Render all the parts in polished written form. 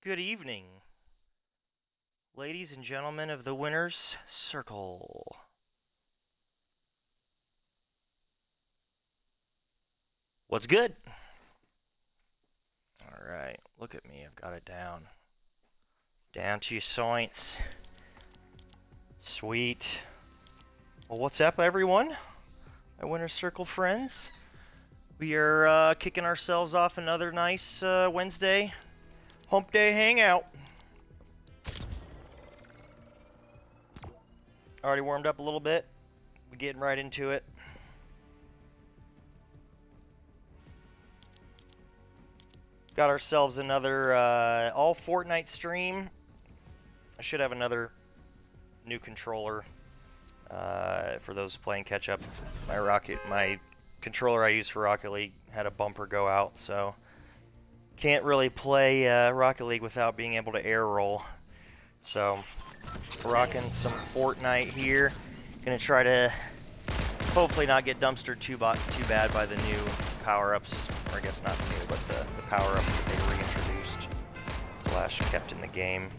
Good evening, ladies and gentlemen of the Winner's Circle. What's good? Alright, look at me, I've got it down. Down to your joints. Sweet. Well, what's up, everyone? My Winner's Circle friends. We are kicking ourselves off another nice Wednesday Hump Day Hangout. Already warmed up a little bit. We're getting right into it. Got ourselves another all Fortnite stream. I should have another new controller for those playing catch up. My controller I use for Rocket League had a bumper go out, so can't really play Rocket League without being able to air roll. So rocking some Fortnite here. Gonna try to hopefully not get dumpstered too bad by the new power-ups, or I guess not new, but the power-ups that they reintroduced / kept in the game.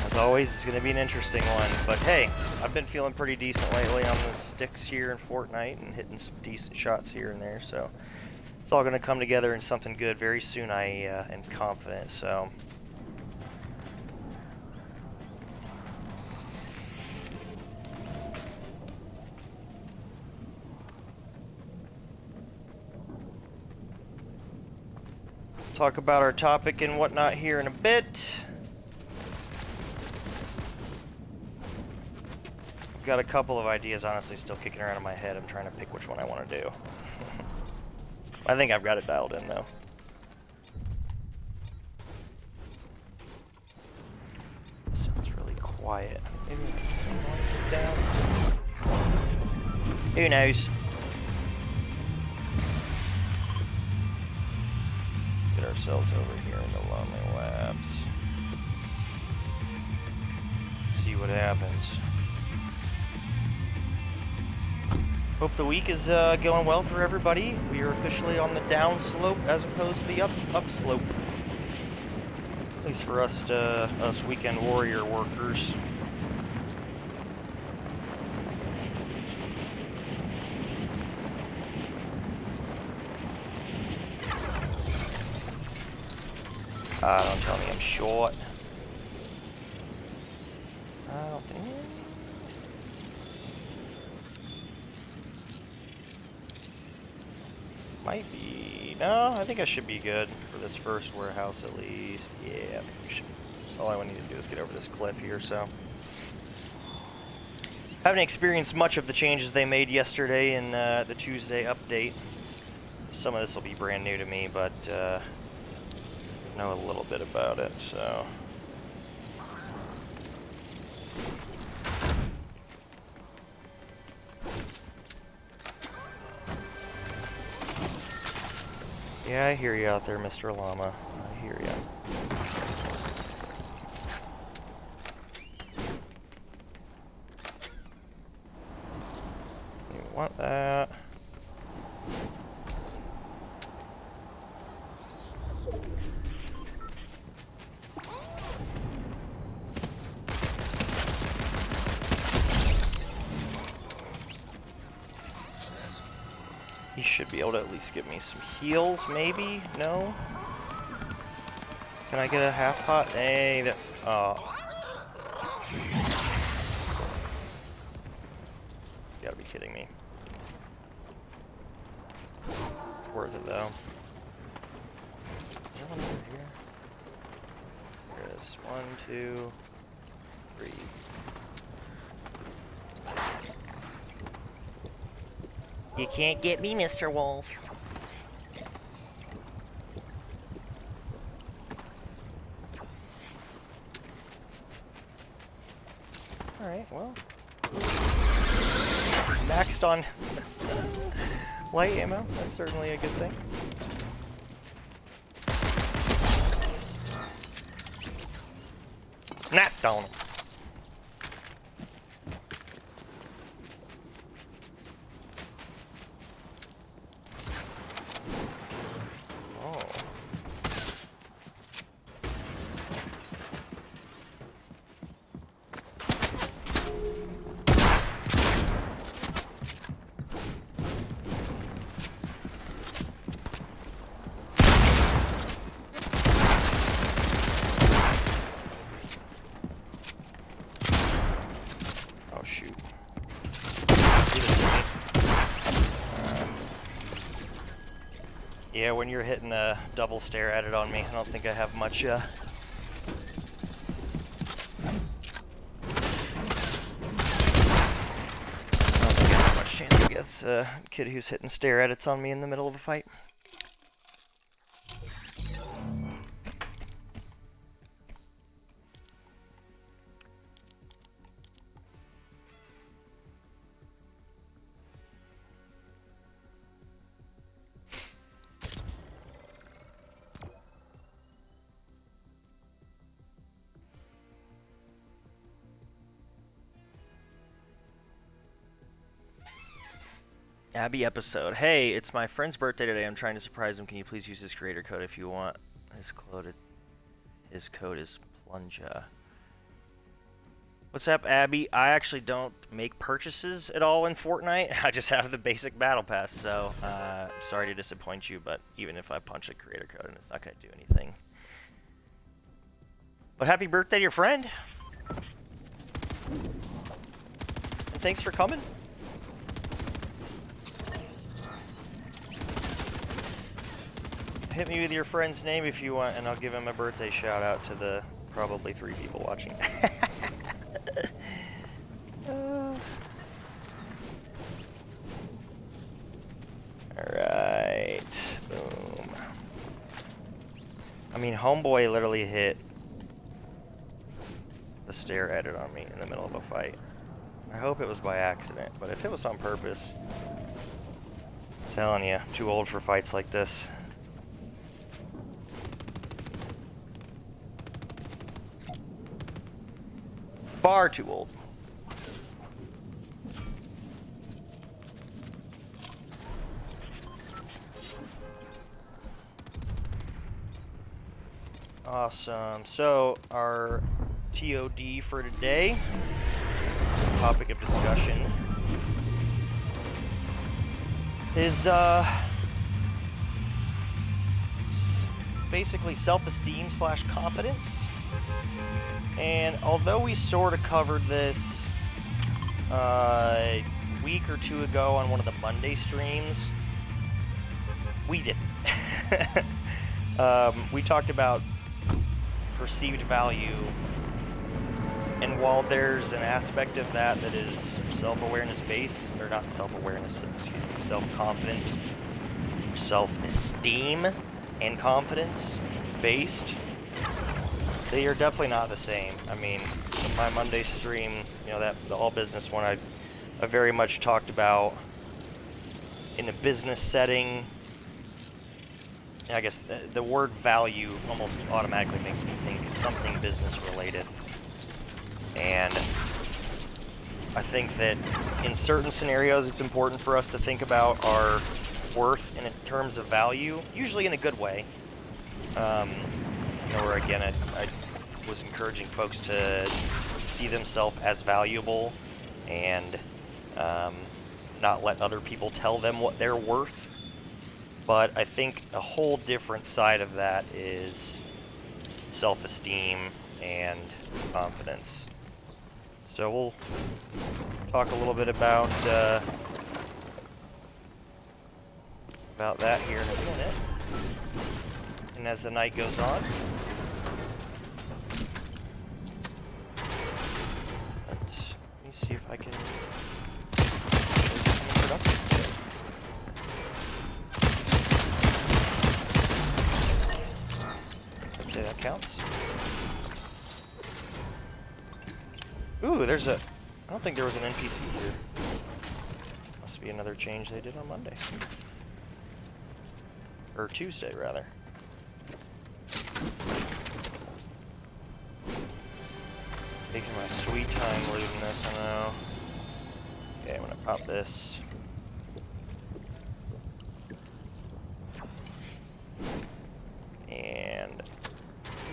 As always, it's gonna be an interesting one, but hey, I've been feeling pretty decent lately on the sticks here in Fortnite and hitting some decent shots here and there, so it's all gonna come together in something good very soon, I am confident, so. Talk about our topic and whatnot here in a bit. I've got a couple of ideas honestly still kicking around in my head. I'm trying to pick which one I want to do. I think I've got it dialed in though. It sounds really quiet. Maybe I can turn the noise down. Who knows? Get ourselves over here in the Lonely Labs. See what happens. Hope the week is going well for everybody. We are officially on the down slope as opposed to the up slope. At least for us weekend warrior workers. Don't tell me I'm short. I don't think. Might be. No, I think I should be good for this first warehouse at least. Yeah, I think we should. So all I need to do is get over this cliff here, so. Haven't experienced much of the changes they made yesterday in the Tuesday update. Some of this will be brand new to me, but know a little bit about it, so. Yeah, I hear you out there, Mr. Llama. I hear you. You want that? He should be able to at least give me some heals, maybe? No? Can I get a half pot? Hey, that. Oh. You gotta be kidding me. It's worth it, though. Is there one over here? There is. 1, 2, 3. You can't get me, Mr. Wolf. Alright, well. Maxed on light ammo. That's certainly a good thing. Snapped on him. Yeah, when you're hitting a double stare at it on me, I don't think I have much, I don't think I have much chance against a kid who's hitting stare at it's on me in the middle of a fight. Abby episode. Hey, it's my friend's birthday today. I'm trying to surprise him. Can you please use his creator code if you want? His code is Plunja. What's up, Abby? I actually don't make purchases at all in Fortnite. I just have the basic battle pass, so sorry to disappoint you, but even if I punch a creator code, and it's not going to do anything. But happy birthday to your friend. And thanks for coming. Hit me with your friend's name if you want, and I'll give him a birthday shout out to the probably 3 people watching. Alright. Boom. I mean, homeboy literally hit the stare at it on me in the middle of a fight. I hope it was by accident, but if it was on purpose, I'm telling you, too old for fights like this. Far too old. Awesome. So our TOD for today, topic of discussion, is basically self-esteem / confidence. And although we sort of covered this a week or 2 ago on one of the Monday streams, we didn't. We talked about perceived value, and while there's an aspect of that that is self-awareness based, or not self-awareness, excuse me, self-confidence, self-esteem and confidence based, they are definitely not the same. I mean, in my Monday stream, you know, that the all business one, I very much talked about in a business setting. I guess the word value almost automatically makes me think something business related. And I think that in certain scenarios, it's important for us to think about our worth in terms of value, usually in a good way. You know, where again, I was encouraging folks to see themselves as valuable and not let other people tell them what they're worth. But I think a whole different side of that is self-esteem and confidence. So we'll talk a little bit about that here in a minute. And as the night goes on, let me see if I can do some production. Let's say that counts. Ooh, there's a... I don't think there was an NPC here. Must be another change they did on Monday. Or Tuesday, rather. Taking my sweet time looting this, I know. Okay, I'm gonna pop this. And...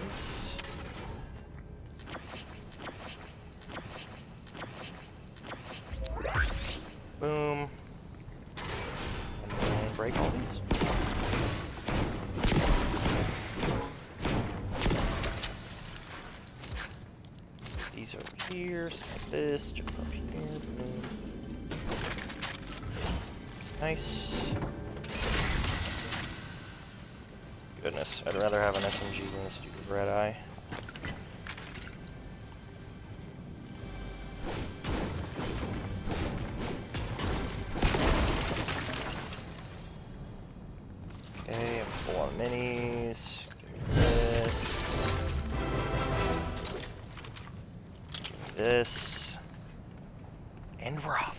this. Boom. And then break all these. These over here, like this, jump up here, boom. Nice. goodness. I'd rather have an SMG than a stupid red eye. Okay, I'm full on minis. Give me this. Give me this. And we're off.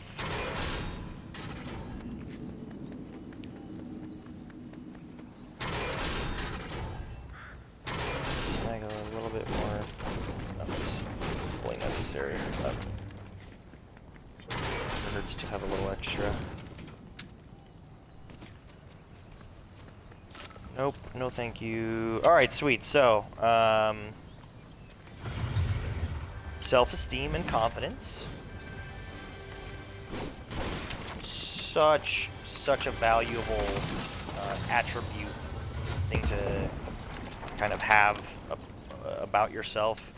Snag a little bit more. It's not fully necessary, but it hurts to have a little extra. Nope, no thank you. Alright, sweet. So, self-esteem and confidence. Such a valuable attribute thing to kind of have about yourself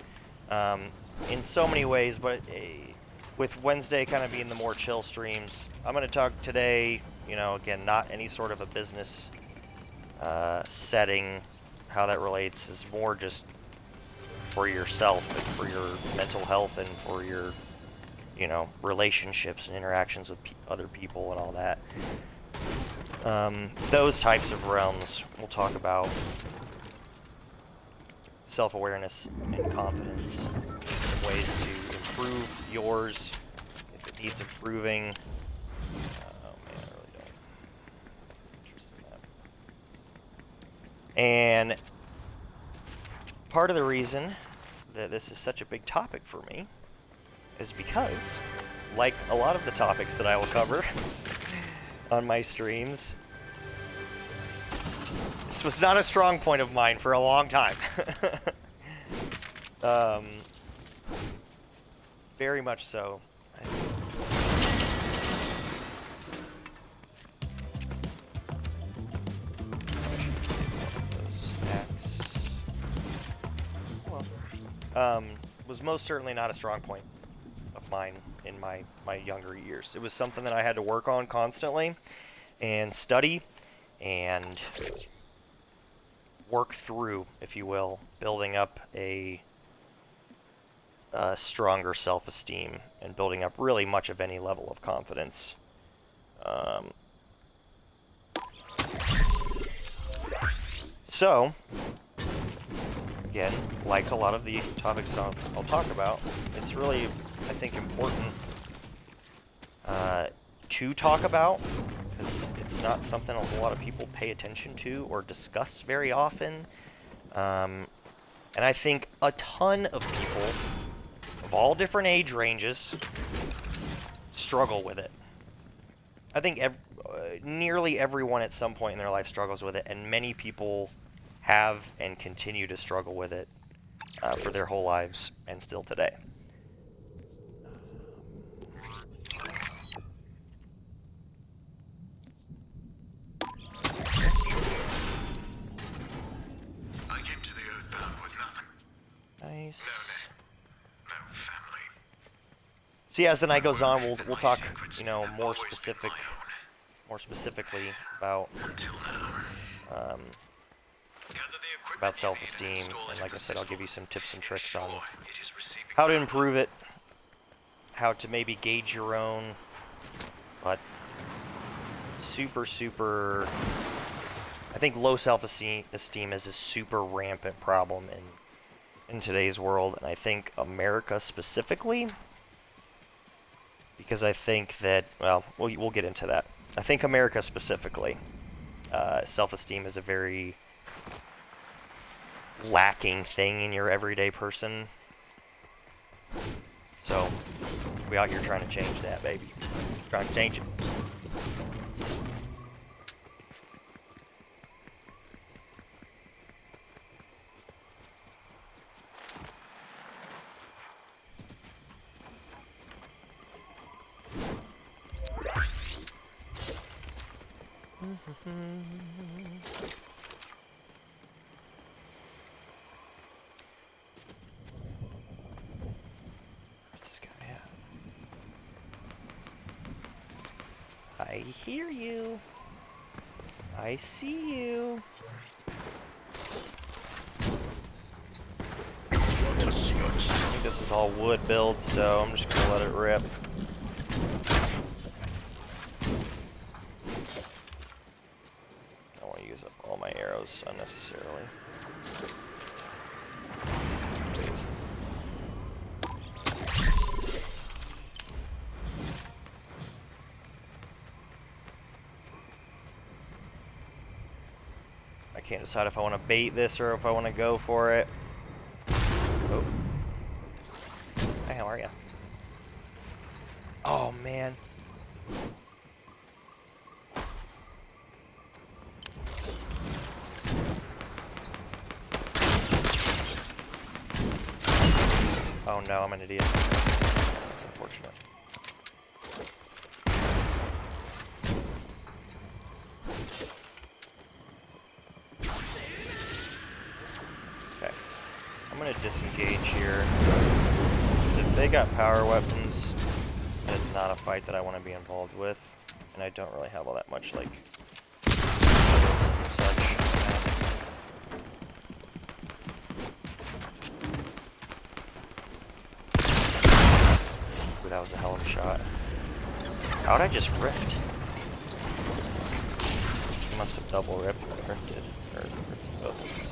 in so many ways, but with Wednesday kind of being the more chill streams, I'm going to talk today, you know, again, not any sort of a business setting. How that relates is more just for yourself and for your mental health and for your, you know, relationships and interactions with other people and all that. Those types of realms we'll talk about. Self-awareness and confidence, ways to improve yours if it needs improving. Oh man, I really don't. Interested in that. And part of the reason that this is such a big topic for me is because, like a lot of the topics that I will cover on my streams, this was not a strong point of mine for a long time. Very much so. Was most certainly not a strong point of mine in my younger years. It was something that I had to work on constantly and study and work through, if you will, building up a stronger self-esteem and building up really much of any level of confidence. So, again, like a lot of the topics that I'll talk about, it's really, I think, important to talk about, because it's not something a lot of people pay attention to or discuss very often. And I think a ton of people of all different age ranges struggle with it. I think nearly everyone at some point in their life struggles with it, and many people have and continue to struggle with it for their whole lives and still today. I came to the Earthbound with nothing. Nice. No family. So yeah, as the night goes on, we'll talk, you know, more specifically about about self-esteem, and like I said, I'll give you some tips and tricks on how to improve it, how to maybe gauge your own, but super, I think low self-esteem is a super rampant problem in today's world, and I think America specifically, because I think that, well, we'll get into that. I think America specifically, self-esteem is a very lacking thing in your everyday person. So, we out here trying to change that, baby. Trying to change it. Where's this guy at? I hear you. I see you. think this is all wood build, so I'm just gonna let it rip. I don't want to use up all my arrows unnecessarily. I can't decide if I want to bait this or if I want to go for it. Oh. Hey, how are you? Oh, man. Oh, no, I'm an idiot. That's unfortunate. Okay. I'm going to disengage here. Because if they got power weapons, it's not a fight that I want to be involved with. And I don't really have all that much, like, such. Ooh, that was a hell of a shot. How'd I just rift? I must have double rifted. Or rifted both of these.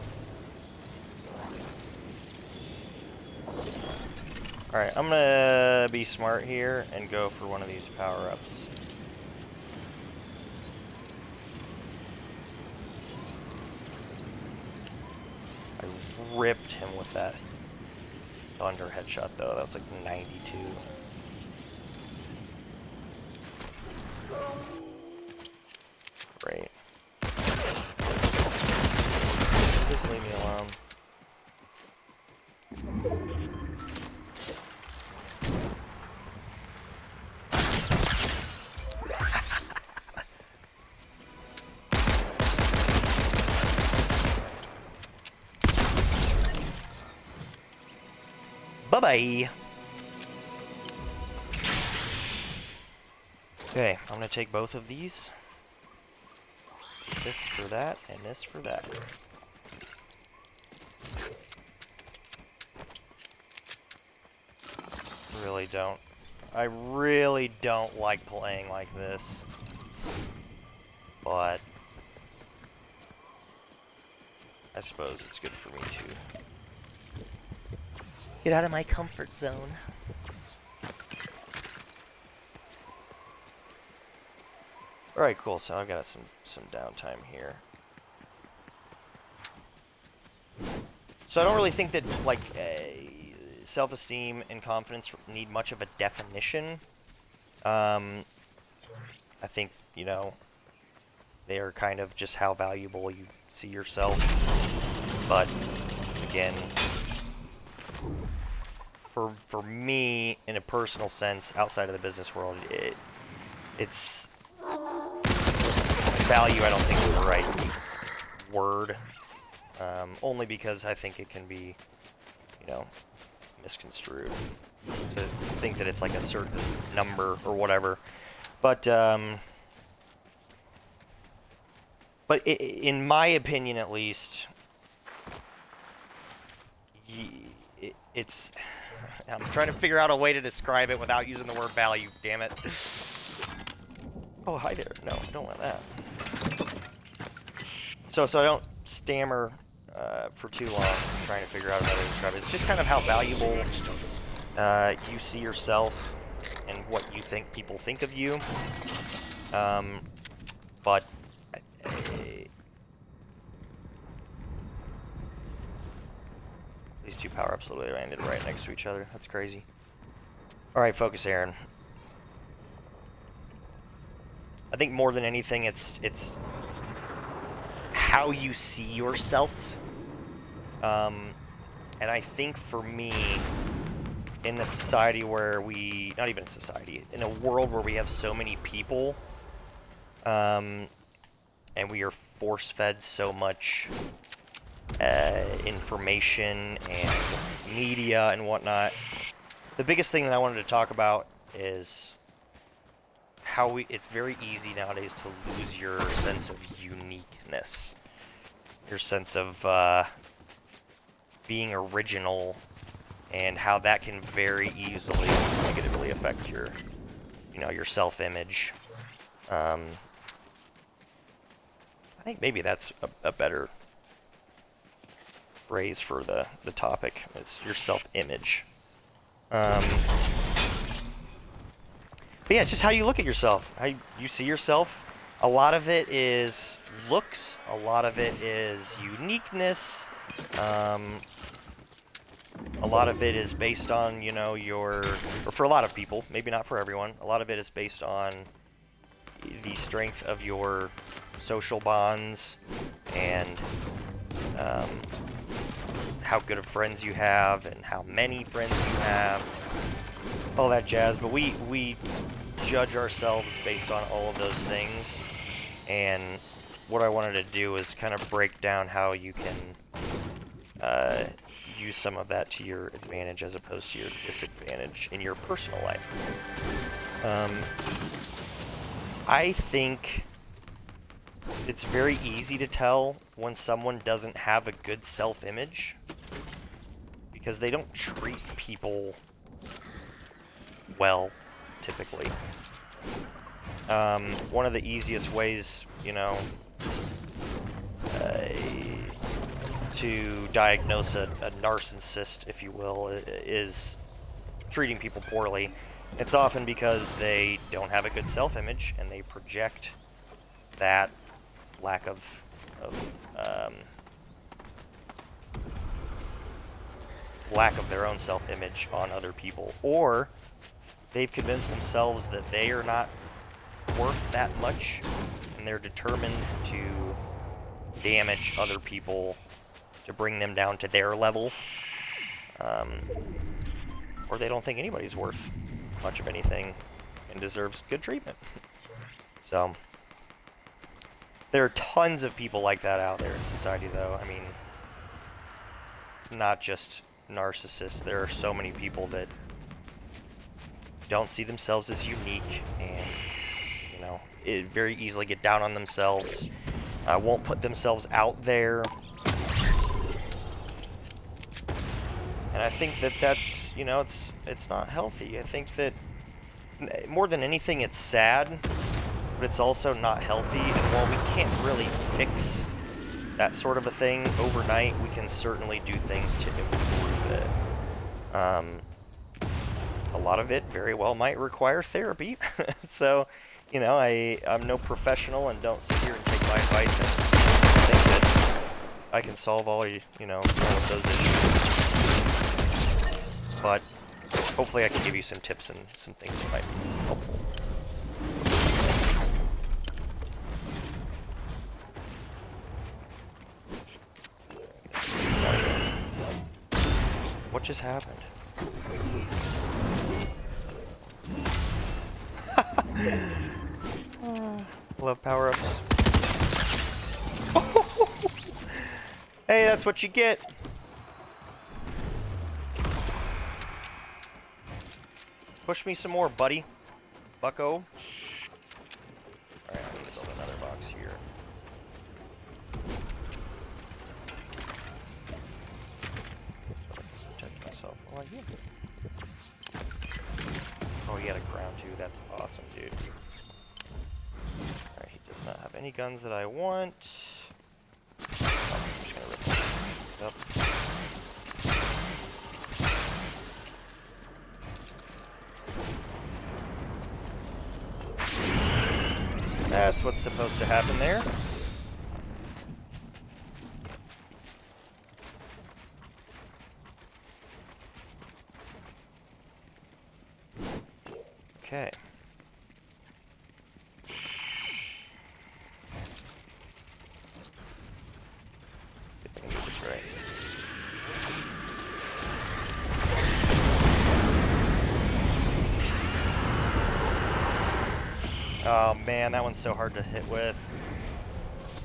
Alright, I'm gonna be smart here and go for one of these power-ups. I ripped him with that thunder headshot though, that was like 92. Great. Just leave me alone. Bye-bye! Okay, I'm gonna take both of these. This for that, and this for that. I really don't like playing like this. But I suppose it's good for me to get out of my comfort zone. Alright, cool, so I've got some downtime here. So I don't really think that, like, self-esteem and confidence need much of a definition. I think, you know, they are kind of just how valuable you see yourself. But, again, for me, in a personal sense, outside of the business world, it's value, I don't think is the right word. Only because I think it can be, you know, misconstrued to think that it's like a certain number or whatever. But in my opinion, at least, it's. I'm trying to figure out a way to describe it without using the word value. Damn it. Oh, hi there. No, I don't want that. So I don't stammer for too long trying to figure out how to describe it. It's just kind of how valuable you see yourself and what you think people think of you. But these two power-ups literally landed right next to each other. That's crazy. Alright, focus, Aaron. I think more than anything, it's how you see yourself. And I think for me, in a society where not even a society, in a world where we have so many people, and we are force-fed so much information and media and whatnot, the biggest thing that I wanted to talk about is how it's very easy nowadays to lose your sense of uniqueness, your sense of being original and how that can very easily negatively affect your, your self-image. I think maybe that's a better phrase for the topic, is your self-image. But yeah, it's just how you look at yourself, how you see yourself. A lot of it is looks, a lot of it is uniqueness, a lot of it is based on, or for a lot of people, maybe not for everyone, a lot of it is based on the strength of your social bonds and how good of friends you have and how many friends you have, all that jazz. But we judge ourselves based on all of those things, and what I wanted to do is kind of break down how you can use some of that to your advantage as opposed to your disadvantage in your personal life. I think it's very easy to tell when someone doesn't have a good self-image because they don't treat people well, typically. One of the easiest ways, to diagnose a narcissist, if you will, is treating people poorly. It's often because they don't have a good self-image and they project that lack of their own self-image on other people, or they've convinced themselves that they are not worth that much, and they're determined to damage other people to bring them down to their level, or they don't think anybody's worth much of anything and deserves good treatment. So there are tons of people like that out there in society, though. I mean, it's not just narcissists. There are so many people that don't see themselves as unique and, it very easily get down on themselves, won't put themselves out there. And I think that that's, it's not healthy. I think that more than anything, it's sad, but it's also not healthy. And while we can't really fix that sort of a thing overnight, we can certainly do things to improve it. A lot of it very well might require therapy. So, I'm no professional and don't sit here and take my advice and think that I can solve all of those issues. But hopefully I can give you some tips and some things that might be helpful. What just happened? Love power-ups. Hey, that's what you get. Push me some more, buddy. Bucko. Alright, I need to build another box here. Protect myself. Oh, yeah. Oh, he had a crown too. That's awesome, dude. Alright, he does not have any guns that I want. Oh, I'm just gonna rip this up. That's what's supposed to happen there. Okay. See if I can do this right. Oh man, that one's so hard to hit with.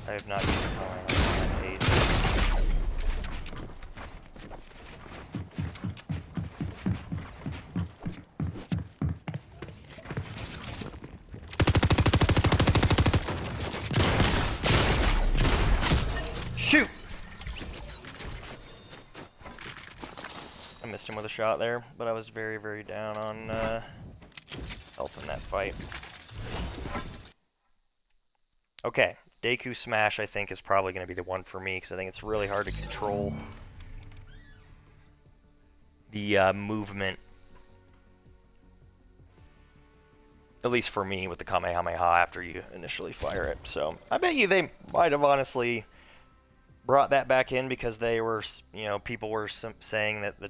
I have not used it on my page. Shoot! I missed missed him with a shot there, but I was very, very down on health in that fight. Okay, Deku Smash I think is probably going to be the one for me, because I think it's really hard to control the movement. At least for me, with the Kamehameha after you initially fire it. So I bet you they might have honestly brought that back in because they were, you know, people were saying that the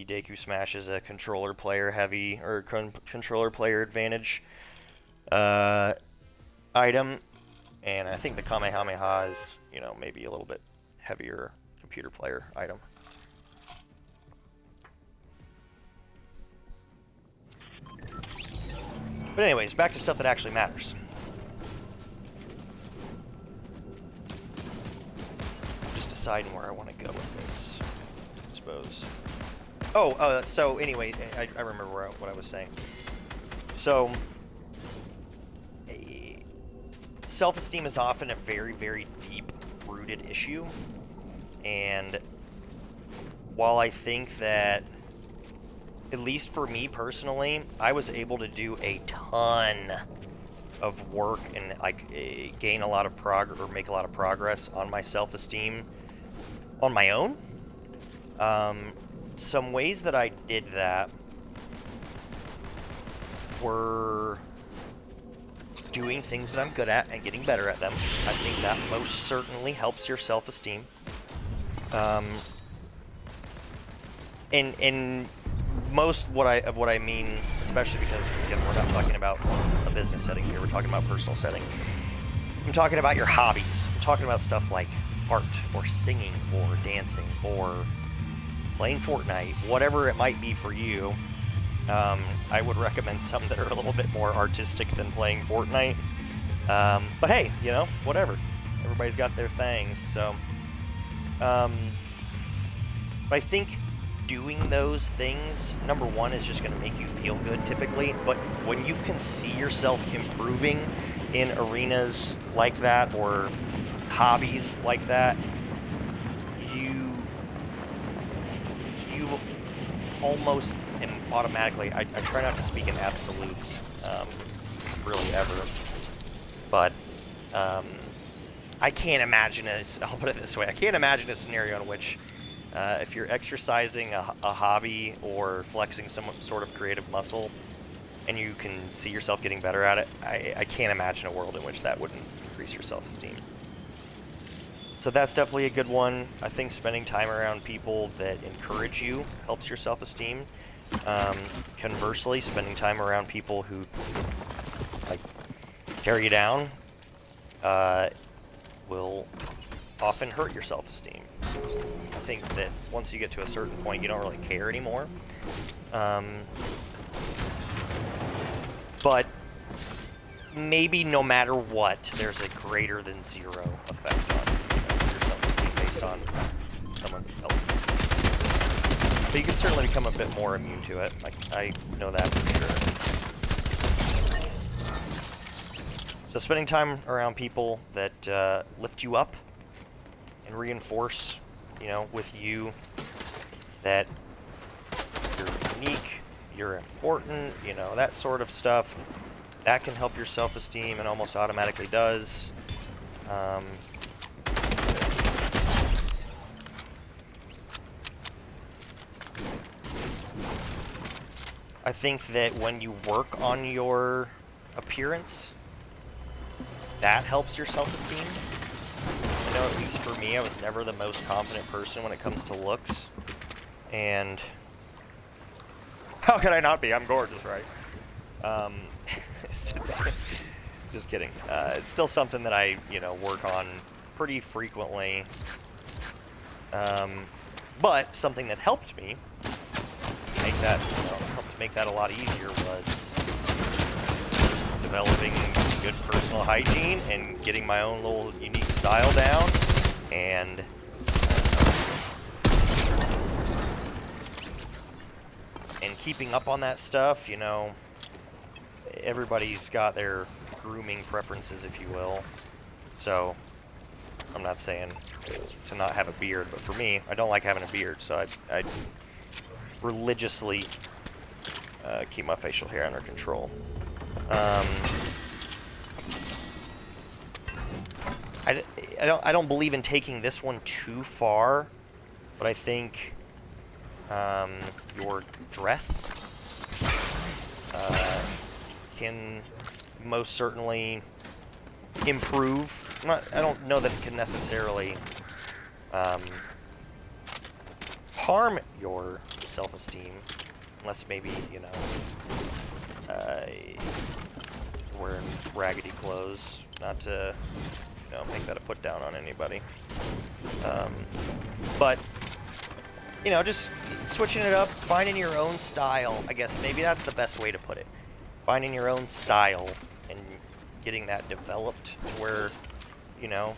Deku Smash is a controller player heavy or controller player advantage item, and I think the Kamehameha is, you know, maybe a little bit heavier computer player item. But anyways, back to stuff that actually matters. Just deciding where I want to go with this, I suppose. Oh, so anyway, I remember what I was saying. So, self-esteem is often a very, very deep-rooted issue. And while I think that, at least for me personally, I was able to do a ton of work and like gain a lot of progress or make a lot of progress on my self-esteem on my own. Some ways that I did that were doing things that I'm good at and getting better at them. I think that most certainly helps your self-esteem. And most what I mean, especially because, again, we're not talking about a business setting here, we're talking about personal setting. I'm talking about your hobbies. I'm talking about stuff like art, or singing, or dancing, or playing Fortnite, whatever it might be for you. I would recommend some that are a little bit more artistic than playing Fortnite. But hey, you know, whatever. Everybody's got their things, so. But I think doing those things, number one, is just going to make you feel good typically, but when you can see yourself improving in arenas like that or hobbies like that, you almost and automatically, I try not to speak in absolutes really ever, but I can't imagine I'll put it this way, I can't imagine a scenario in which if you're exercising a hobby or flexing some sort of creative muscle and you can see yourself getting better at it, I can't imagine a world in which that wouldn't increase your self-esteem. So that's definitely a good one. I think spending time around people that encourage you helps your self-esteem. Conversely, spending time around people who like tear you down will often hurt your self-esteem. I think that once you get to a certain point, you don't really care anymore. But maybe no matter what, there's a greater than zero effect on your self-esteem based on someone else's. But you can certainly become a bit more immune to it. I know that for sure. So spending time around people that lift you up and reinforce, you know, with you that you're unique, you're important, you know, that sort of stuff, that can help your self-esteem and almost automatically does. I think that when you work on your appearance, that helps your self-esteem. I know, at least for me, I was never the most confident person when it comes to looks. And how could I not be? I'm gorgeous, right? Just kidding. It's still something that I, you know, work on pretty frequently. But something that helped me make that, you know, helped make that a lot easier was developing good personal hygiene and getting my own little unique style down, and keeping up on that stuff. You know, everybody's got their grooming preferences, if you will. So I'm not saying to not have a beard, but for me, I don't like having a beard, so I religiously keep my facial hair under control. I don't believe in taking this one too far, but I think your dress can most certainly improve. I don't know that it can necessarily harm your self-esteem, unless maybe, you know, wearing raggedy clothes, not to, you know, make that a put down on anybody. But, you know, just switching it up, finding your own style, I guess maybe that's the best way to put it. Finding your own style and getting that developed to where, you know,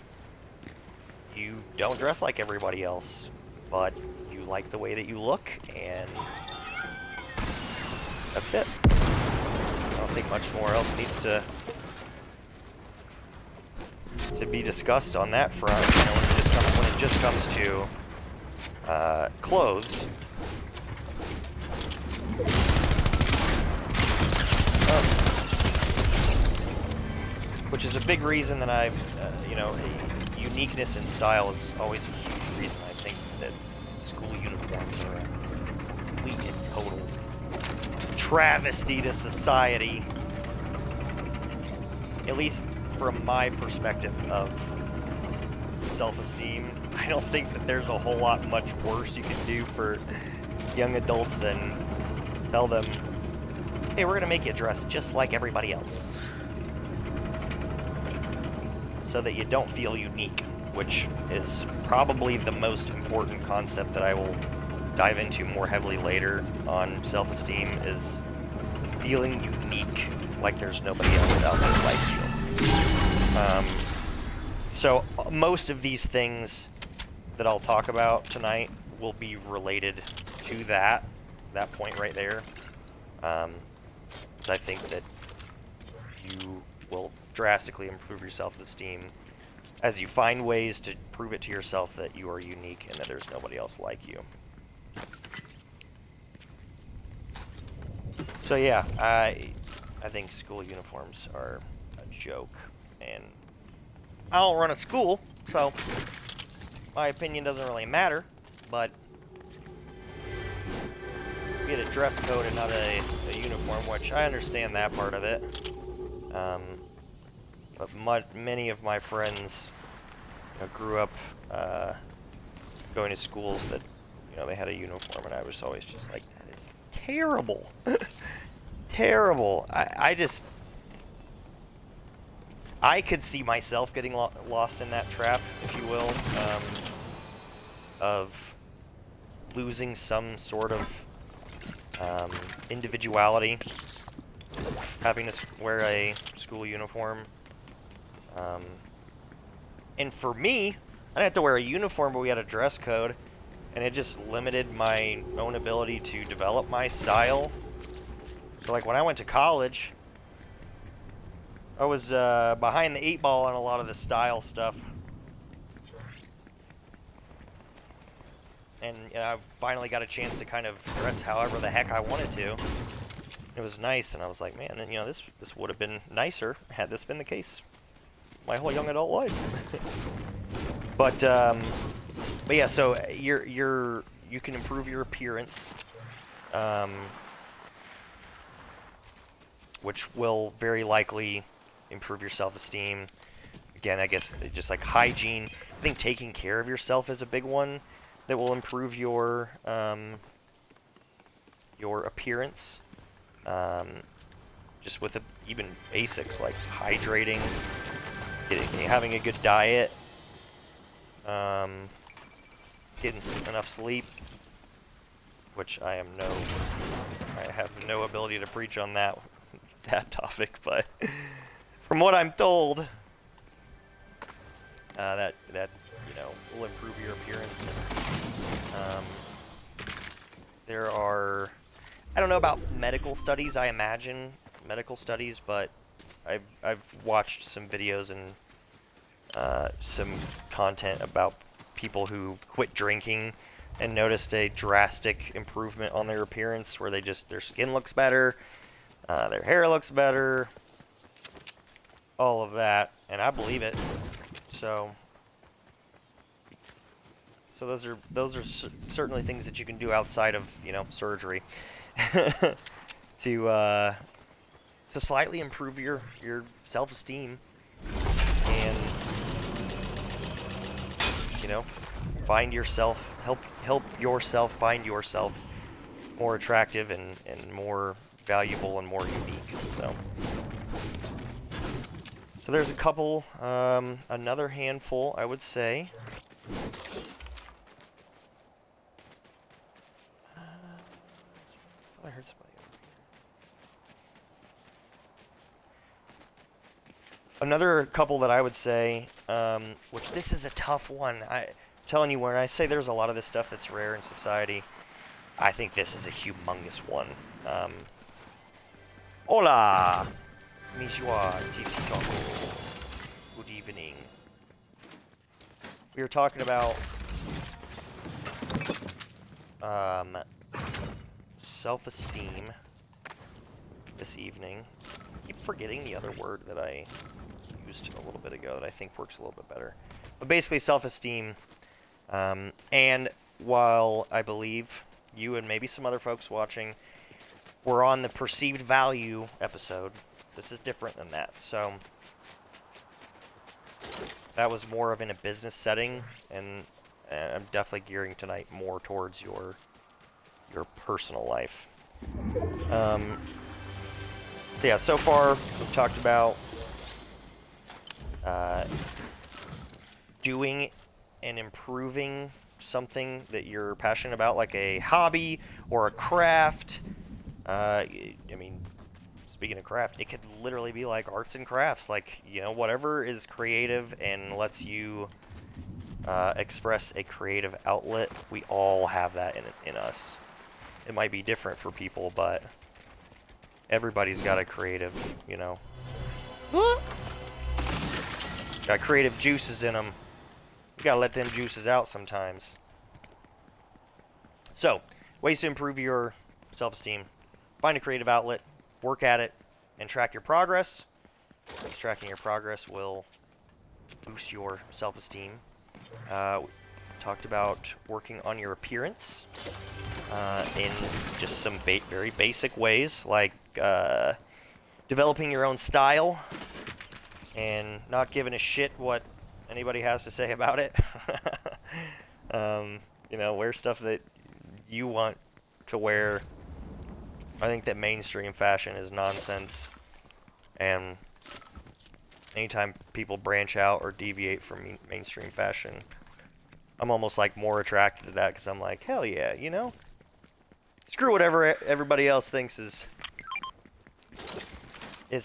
you don't dress like everybody else, but you like the way that you look, and that's it. I don't think much more else needs to be discussed on that front. You know, when it just comes to clothes. Which is a big reason that I've, you know, uniqueness in style is always a huge reason I think that school uniforms are a complete and total travesty to society. At least from my perspective of self-esteem, I don't think that there's a whole lot much worse you can do for young adults than tell them, hey, we're going to make you dress just like everybody else, so that you don't feel unique, which is probably the most important concept that I will dive into more heavily later on self-esteem, is feeling unique, like there's nobody else out there like you. So most of these things that I'll talk about tonight will be related to that point right there. So I think that you will drastically improve your self-esteem as you find ways to prove it to yourself that you are unique and that there's nobody else like you. So yeah, I think school uniforms are a joke, and I don't run a school, so my opinion doesn't really matter, but we had a dress code and not a uniform, which I understand that part of it. But many of my friends, you know, grew up going to schools that, you know, they had a uniform, and I was always just like, that is terrible. Terrible. I could see myself getting lost in that trap, if you will, of losing some sort of individuality, having to wear a school uniform. And for me, I didn't have to wear a uniform, but we had a dress code, and it just limited my own ability to develop my style. So like when I went to college, I was behind the 8 ball on a lot of the style stuff. And you know, I finally got a chance to kind of dress however the heck I wanted to. It was nice, and I was like, man, then, you know, this would have been nicer had this been the case my whole young adult life. But yeah, so you can improve your appearance, which will very likely improve your self-esteem. Again, I guess just like hygiene. I think taking care of yourself is a big one that will improve your appearance. Just with even basics like hydrating, having a good diet, getting enough sleep, which I have no ability to preach on that topic, but from what I'm told, that you know, will improve your appearance. There are, I don't know about medical studies. I imagine medical studies, but I've watched some videos and some content about people who quit drinking and noticed a drastic improvement on their appearance where their skin looks better, their hair looks better, all of that, and I believe it. So those are certainly things that you can do outside of, you know, surgery to slightly improve your self-esteem and, you know, find yourself, help yourself find yourself more attractive and more valuable and more unique. So there's a couple, another handful, I would say. I heard somebody over here. Another couple that I would say, which this is a tough one. I'm telling you, when I say there's a lot of this stuff that's rare in society, I think this is a humongous one. Hola! Konnichiwa, Titi Taco. Good evening. We were talking about self-esteem this evening. I keep forgetting the other word that I used a little bit ago that I think works a little bit better. But basically self-esteem, and while I believe you and maybe some other folks watching were on the perceived value episode, this is different than that. So that was more of in a business setting, and I'm definitely gearing tonight more towards your personal life. So yeah, so far we've talked about doing and improving something that you're passionate about, like a hobby or a craft. I mean, speaking of craft, it could literally be like arts and crafts, like, you know, whatever is creative and lets you express a creative outlet. We all have that in us. It might be different for people, but everybody's got a creative, you know, got creative juices in them. You gotta let them juices out sometimes. So, ways to improve your self-esteem. Find a creative outlet, work at it, and track your progress. Because tracking your progress will boost your self-esteem. We talked about working on your appearance in just some very basic ways, like developing your own style and not giving a shit what anybody has to say about it. You know, wear stuff that you want to wear. I think that mainstream fashion is nonsense, and anytime people branch out or deviate from mainstream fashion, I'm almost like more attracted to that, because I'm like, hell yeah, you know? Screw whatever everybody else thinks is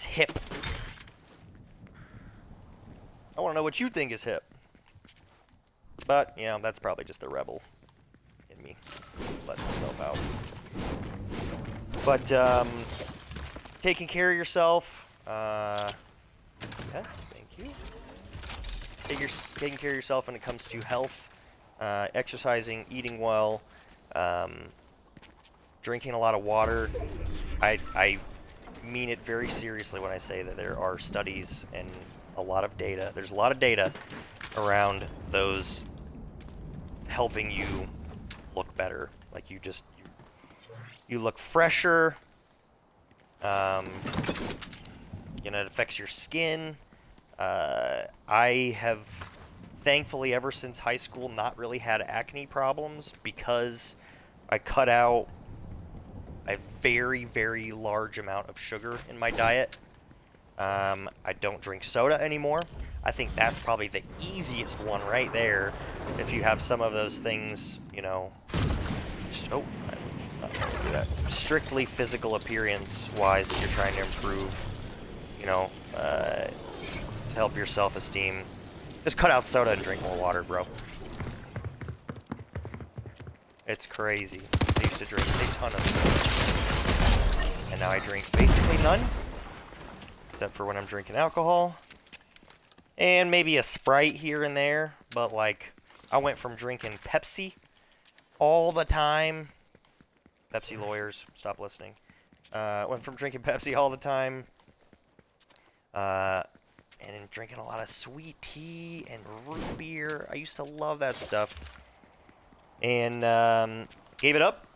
hip. I want to know what you think is hip. But, you know, that's probably just the rebel in me letting myself out. But, taking care of yourself, yes, thank you. Taking care of yourself when it comes to health, exercising, eating well, drinking a lot of water. I mean it very seriously when I say that there are studies and a lot of data. There's a lot of data around those helping you look better. Like, you look fresher. You know, it affects your skin. I have, thankfully, ever since high school, not really had acne problems because I cut out a very, very large amount of sugar in my diet. I don't drink soda anymore. I think that's probably the easiest one right there. If you have some of those things, you know, I'm not gonna do that. Strictly physical appearance-wise, if you're trying to improve, you know, to help your self-esteem, just cut out soda and drink more water, bro. It's crazy. I used to drink a ton of soda, and now I drink basically none, except for when I'm drinking alcohol, and maybe a Sprite here and there. But like, I went from drinking Pepsi all the time. Pepsi lawyers, stop listening. Went from drinking Pepsi all the time, and drinking a lot of sweet tea and root beer. I used to love that stuff. And gave it up,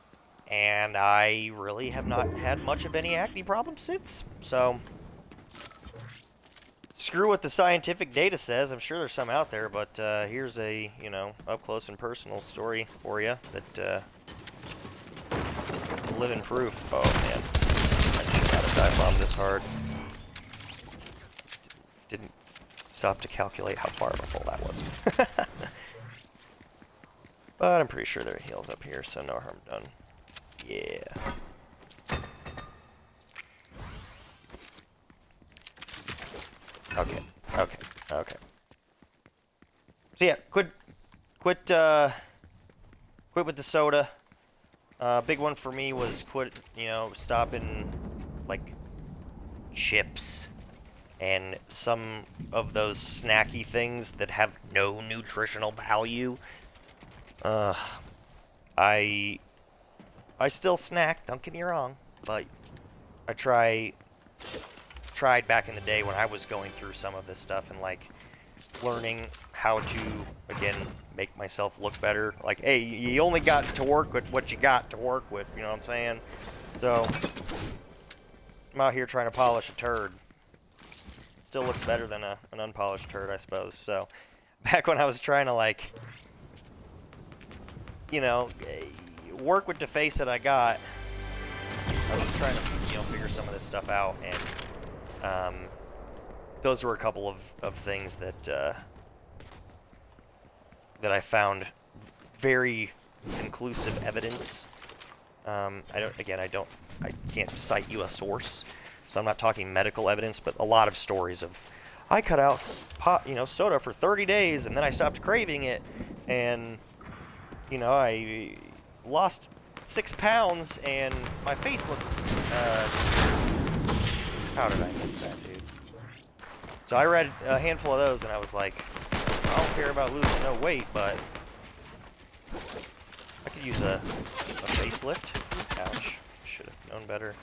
and I really have not had much of any acne problems since. So, screw what the scientific data says. I'm sure there's some out there, but here's a, up close and personal story for you that living proof. Oh man, I should not have dive bombed this hard. Didn't stop to calculate how far of a fall that was. But I'm pretty sure there are heals up here, so no harm done. Yeah. Okay. So yeah, quit with the soda. Big one for me was stopping like chips and some of those snacky things that have no nutritional value. I still snack, don't get me wrong, but I tried back in the day when I was going through some of this stuff and like learning how to again make myself look better. Like, hey, you only got to work with what you got to work with, you know what I'm saying? So I'm out here trying to polish a turd. Still looks better than an unpolished turd, I suppose. So back when I was trying to like work with the face that I got, I was trying to, figure some of this stuff out, and those were a couple of things that I found very conclusive evidence. I can't cite you a source, so I'm not talking medical evidence, but a lot of stories of, I cut out soda for 30 days, and then I stopped craving it, and I lost 6 pounds, and my face looked, how did I miss that, dude? So I read a handful of those, and I was like, I don't care about losing no weight, but I could use a facelift. Ouch. Should have known better.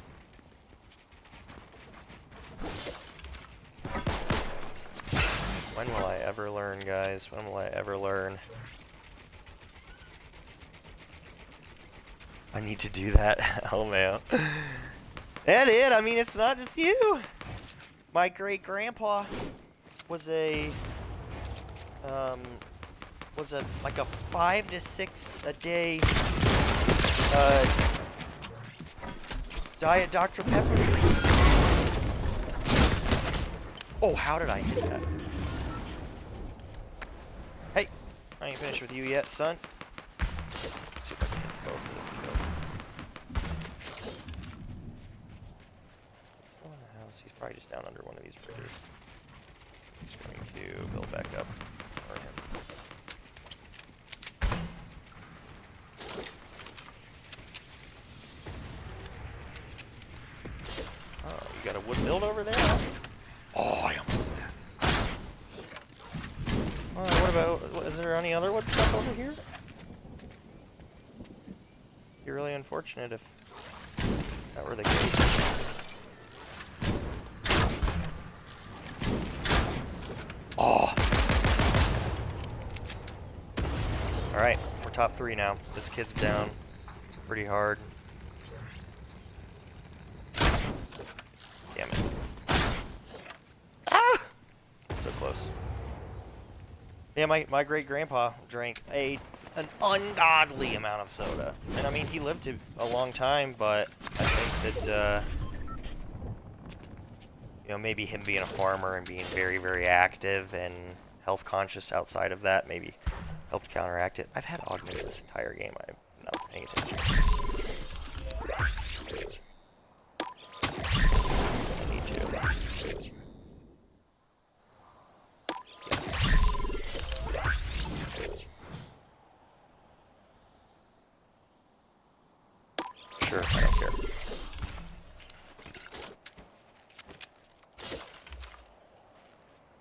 When will I ever learn, guys? When will I ever learn? I need to do that. Oh man. That it. I mean, it's not just you. My great grandpa was like a 5 to 6 a day diet Dr. Pepper. Oh, how did I hit that? Hey, I ain't finished with you yet, son. Let's see if I can hit both of this kill. Oh, in the house. He's probably just down under one of these bridges. He's going to build back up. Or him. Oh, you got a wood build over there? Oh, I almost did that. What about, is there any other wood stuff over here? Be really unfortunate if that were the case. Oh! Alright, we're top 3 now. This kid's down pretty hard. Damn it. Ah! So close. Yeah, my great-grandpa drank an ungodly amount of soda. And I mean, he lived a long time, but I think that, maybe him being a farmer and being very, very active and health conscious outside of that maybe helped counteract it. I've had augments this entire game. I'm not paying attention. I need to. Sure, I don't care.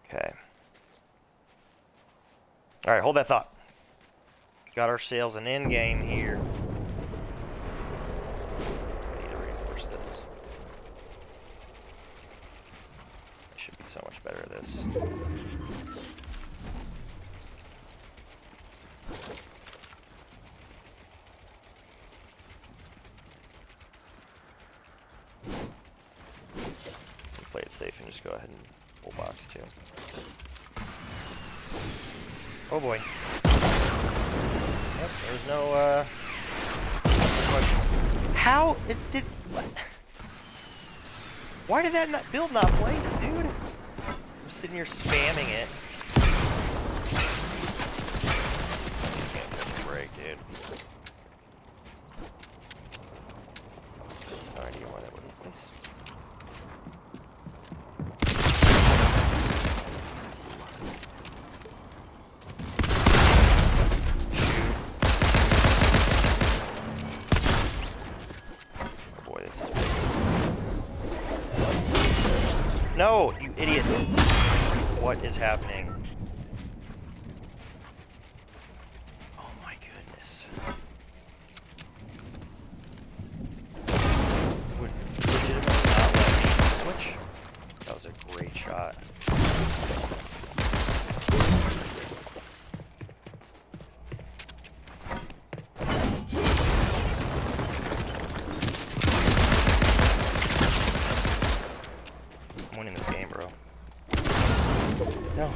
Okay. Alright, hold that thought. Got ourselves an end game here. Need to reinforce this. I should be so much better at this. Play it safe and just go ahead and full box too. Oh boy. Yep, there's no question. How it did what? Why did that build not place, dude? I'm sitting here spamming it. Can't catch a break, dude. No idea why that wouldn't place. No, you idiot. What is happening? Oh my goodness. Would legitimately not let me switch? That was a great shot. I'm winning this game, bro. No.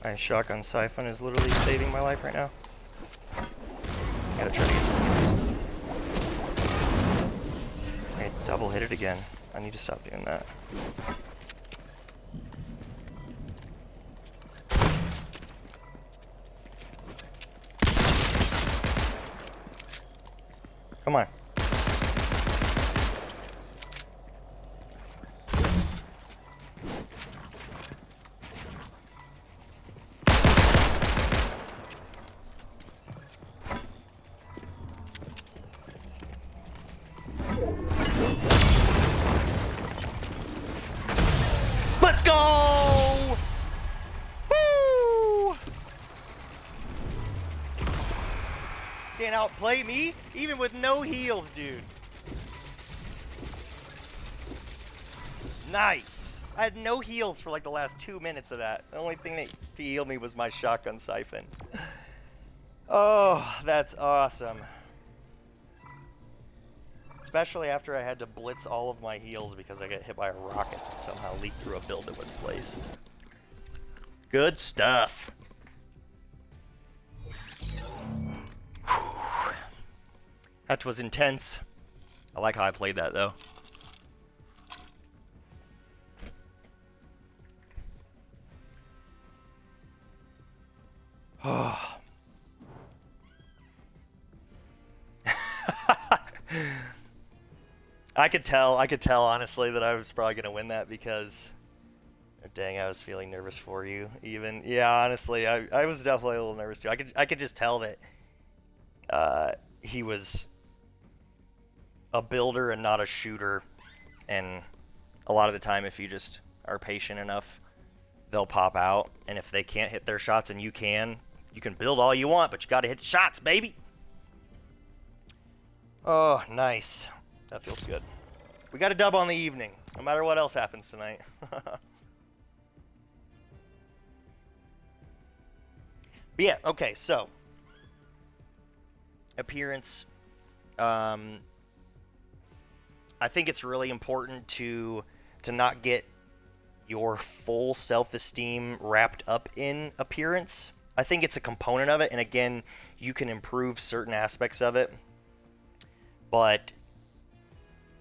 My shotgun siphon is literally saving my life right now. Gotta try to get some kills. I double hit it again. I need to stop doing that. Come on. Let's go! Woo! Can't outplay me, even with no heals, dude. Nice. I had no heals for like the last 2 minutes of that. The only thing that healed me was my shotgun siphon. Oh, that's awesome. Especially after I had to blitz all of my heals because I got hit by a rocket that somehow leaked through a build that wouldn't place. Good stuff. Whew. That was intense. I like how I played that though. Oh. I could tell honestly that I was probably gonna win that because, dang, I was feeling nervous for you. Even, yeah, honestly, I was definitely a little nervous too. I could just tell that he was a builder and not a shooter, and a lot of the time, if you just are patient enough, they'll pop out. And if they can't hit their shots and you can build all you want, but you got to hit the shots, baby. Oh, nice. That feels good. We got a dub on the evening, no matter what else happens tonight. But yeah, okay, so appearance. I think it's really important to not get your full self-esteem wrapped up in appearance. I think it's a component of it, and again, you can improve certain aspects of it. But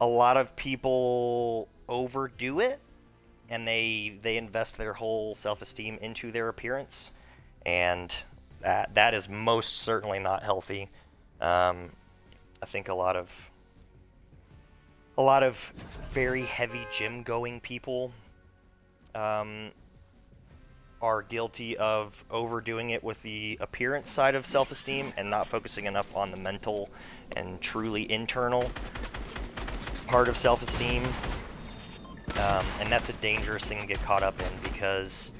a lot of people overdo it, and they invest their whole self-esteem into their appearance, and that is most certainly not healthy. I think a lot of very heavy gym-going people are guilty of overdoing it with the appearance side of self-esteem and not focusing enough on the mental and truly internal part of self-esteem. And that's a dangerous thing to get caught up in, because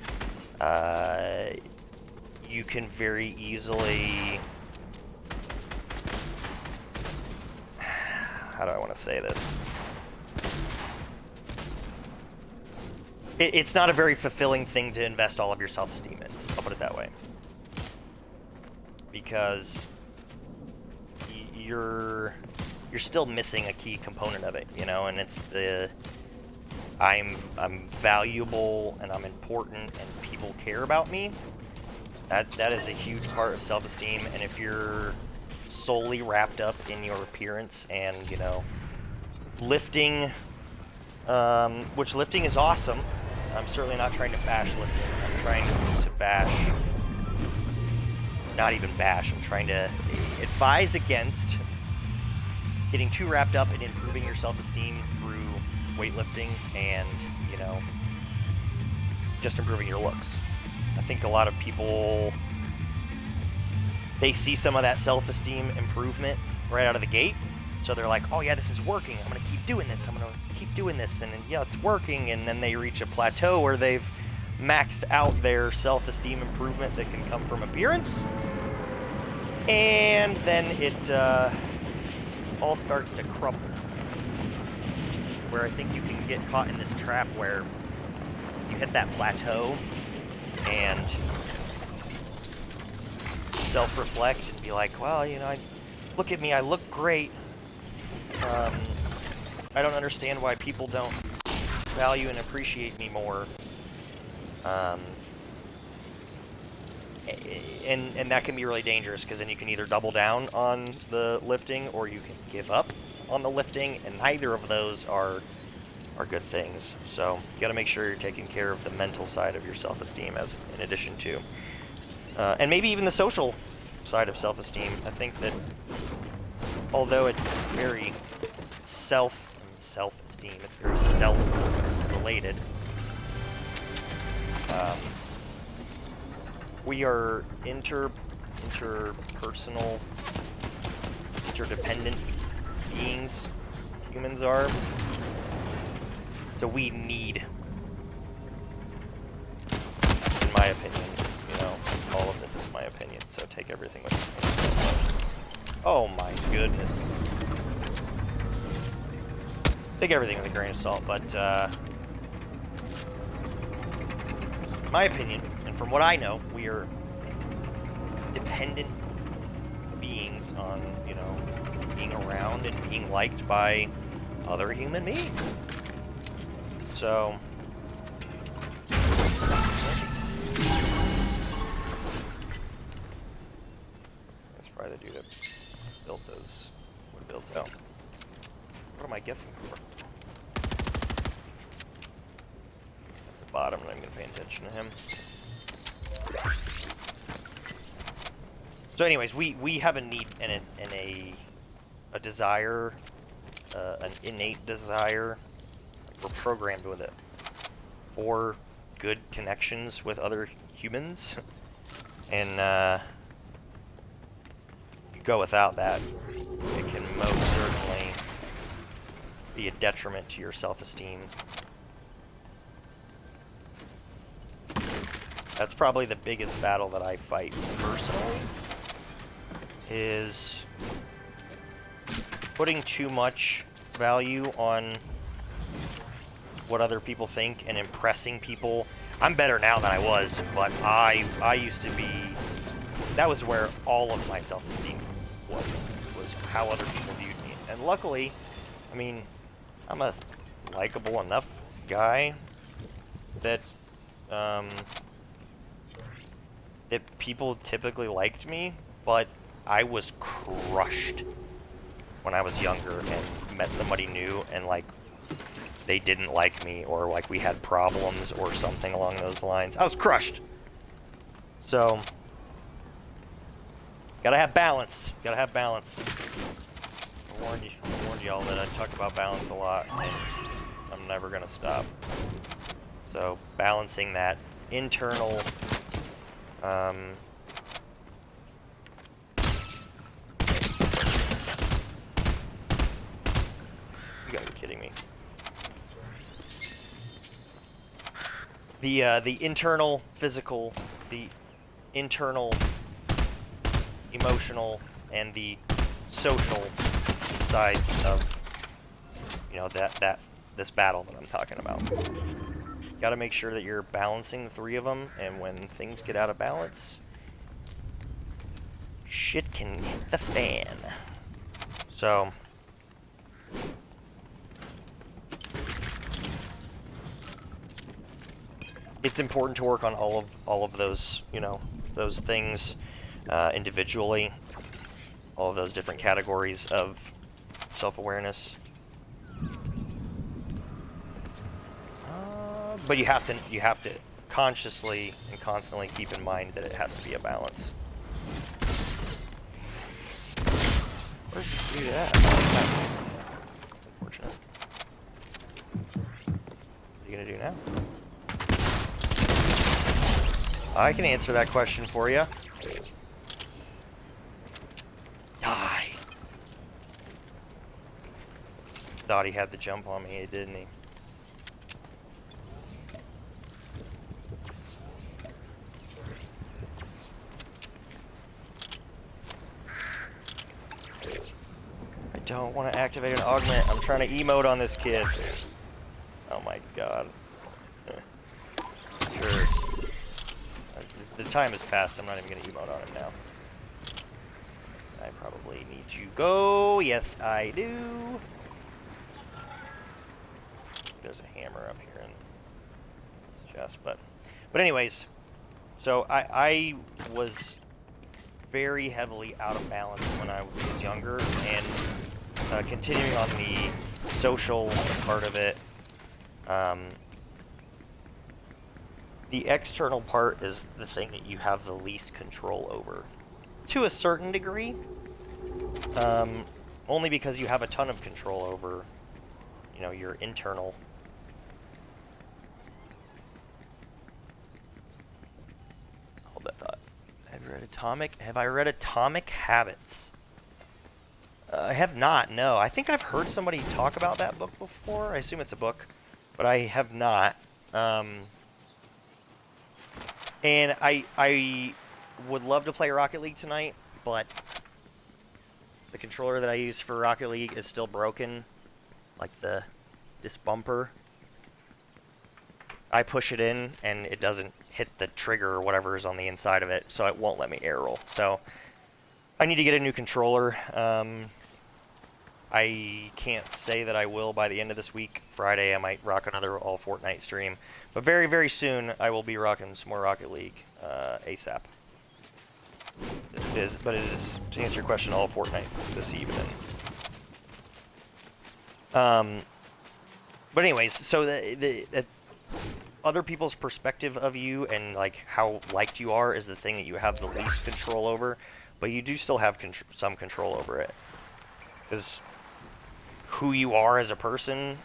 you can very easily... How do I want to say this? It's not a very fulfilling thing to invest all of your self-esteem in. I'll put it that way. Because you're still missing a key component of it, you know, and it's the I'm valuable and I'm important and people care about me. That is a huge part of self-esteem, and if you're solely wrapped up in your appearance and, you know, lifting, which lifting is awesome. I'm certainly not trying to bash lifting. I'm trying to bash, not even bash, I'm trying to advise against getting too wrapped up in improving your self-esteem through weightlifting and, you know, just improving your looks. I think a lot of people, they see some of that self-esteem improvement right out of the gate. So they're like, oh yeah, this is working. I'm going to keep doing this. I'm going to keep doing this. And yeah, it's working. And then they reach a plateau where they've maxed out their self-esteem improvement that can come from appearance. And then it all starts to crumble. Where I think you can get caught in this trap where you hit that plateau and self-reflect and be like, well, you know, look at me, I look great. I don't understand why people don't value and appreciate me more. And that can be really dangerous, because then you can either double down on the lifting or you can give up on the lifting, and neither of those are good things. So you got to make sure you're taking care of the mental side of your self-esteem as in addition to, and maybe even the social side of self-esteem. I think that although it's very self-esteem, it's very self-related. We are interpersonal, interdependent beings. Humans are. So we need, in my opinion, you know, all of this is my opinion, so take everything with me. Oh my goodness. Take everything with a grain of salt, but in my opinion, and from what I know, we are dependent beings on, you know, being around and being liked by other human beings. So that's probably the dude that built those. What builds out? What am I guessing for? That's a bottom, and I'm gonna pay attention to him. So, anyways, we have a need and a desire, an innate desire. We're programmed with it for good connections with other humans, and you go without that, it can most certainly be a detriment to your self-esteem. That's probably the biggest battle that I fight personally, is putting too much value on what other people think and impressing people. I'm better now than I was, but I used to be, that was where all of my self-esteem was how other people viewed me. And luckily, I mean, I'm a likable enough guy that that people typically liked me, but I was crushed when I was younger and met somebody new and like they didn't like me, or like we had problems or something along those lines. I was crushed. So gotta have balance. Gotta have balance. I warned y'all that I talk about balance a lot, and I'm never gonna stop. So balancing that internal you gotta be kidding me. The internal physical, the internal emotional, and the social sides of, you know, this battle that I'm talking about. Got to make sure that you're balancing the three of them, and when things get out of balance, shit can hit the fan. So it's important to work on all of those, you know, those things individually, all of those different categories of self-awareness. But you have to consciously and constantly keep in mind that it has to be a balance. Where'd you do that? That's unfortunate. What are you gonna do now? I can answer that question for you. Die. Thought he had the jump on me, didn't he? I don't want to activate an augment. I'm trying to emote on this kid. Oh my god. Sure. The time has passed. I'm not even going to emote on him now. I probably need to go. Yes, I do. There's a hammer up here in this chest, but anyways, so I was very heavily out of balance when I was younger, and continuing on the social part of it, the external part is the thing that you have the least control over, to a certain degree, only because you have a ton of control over, you know, your internal. Hold that thought. Have I read Atomic Habits? I have not, no. I think I've heard somebody talk about that book before. I assume it's a book, but I have not. And I would love to play Rocket League tonight, but the controller that I use for Rocket League is still broken. Like this bumper. I push it in and it doesn't hit the trigger or whatever is on the inside of it, so it won't let me air roll. So I need to get a new controller. I can't say that I will by the end of this week. Friday I might rock another all Fortnite stream. But very, very soon I will be rocking some more Rocket League ASAP. But it is, to answer your question, all Fortnite this evening. But anyways, so the other people's perspective of you and like how liked you are is the thing that you have the least control over, but you do still have some control over it. Because who you are as a person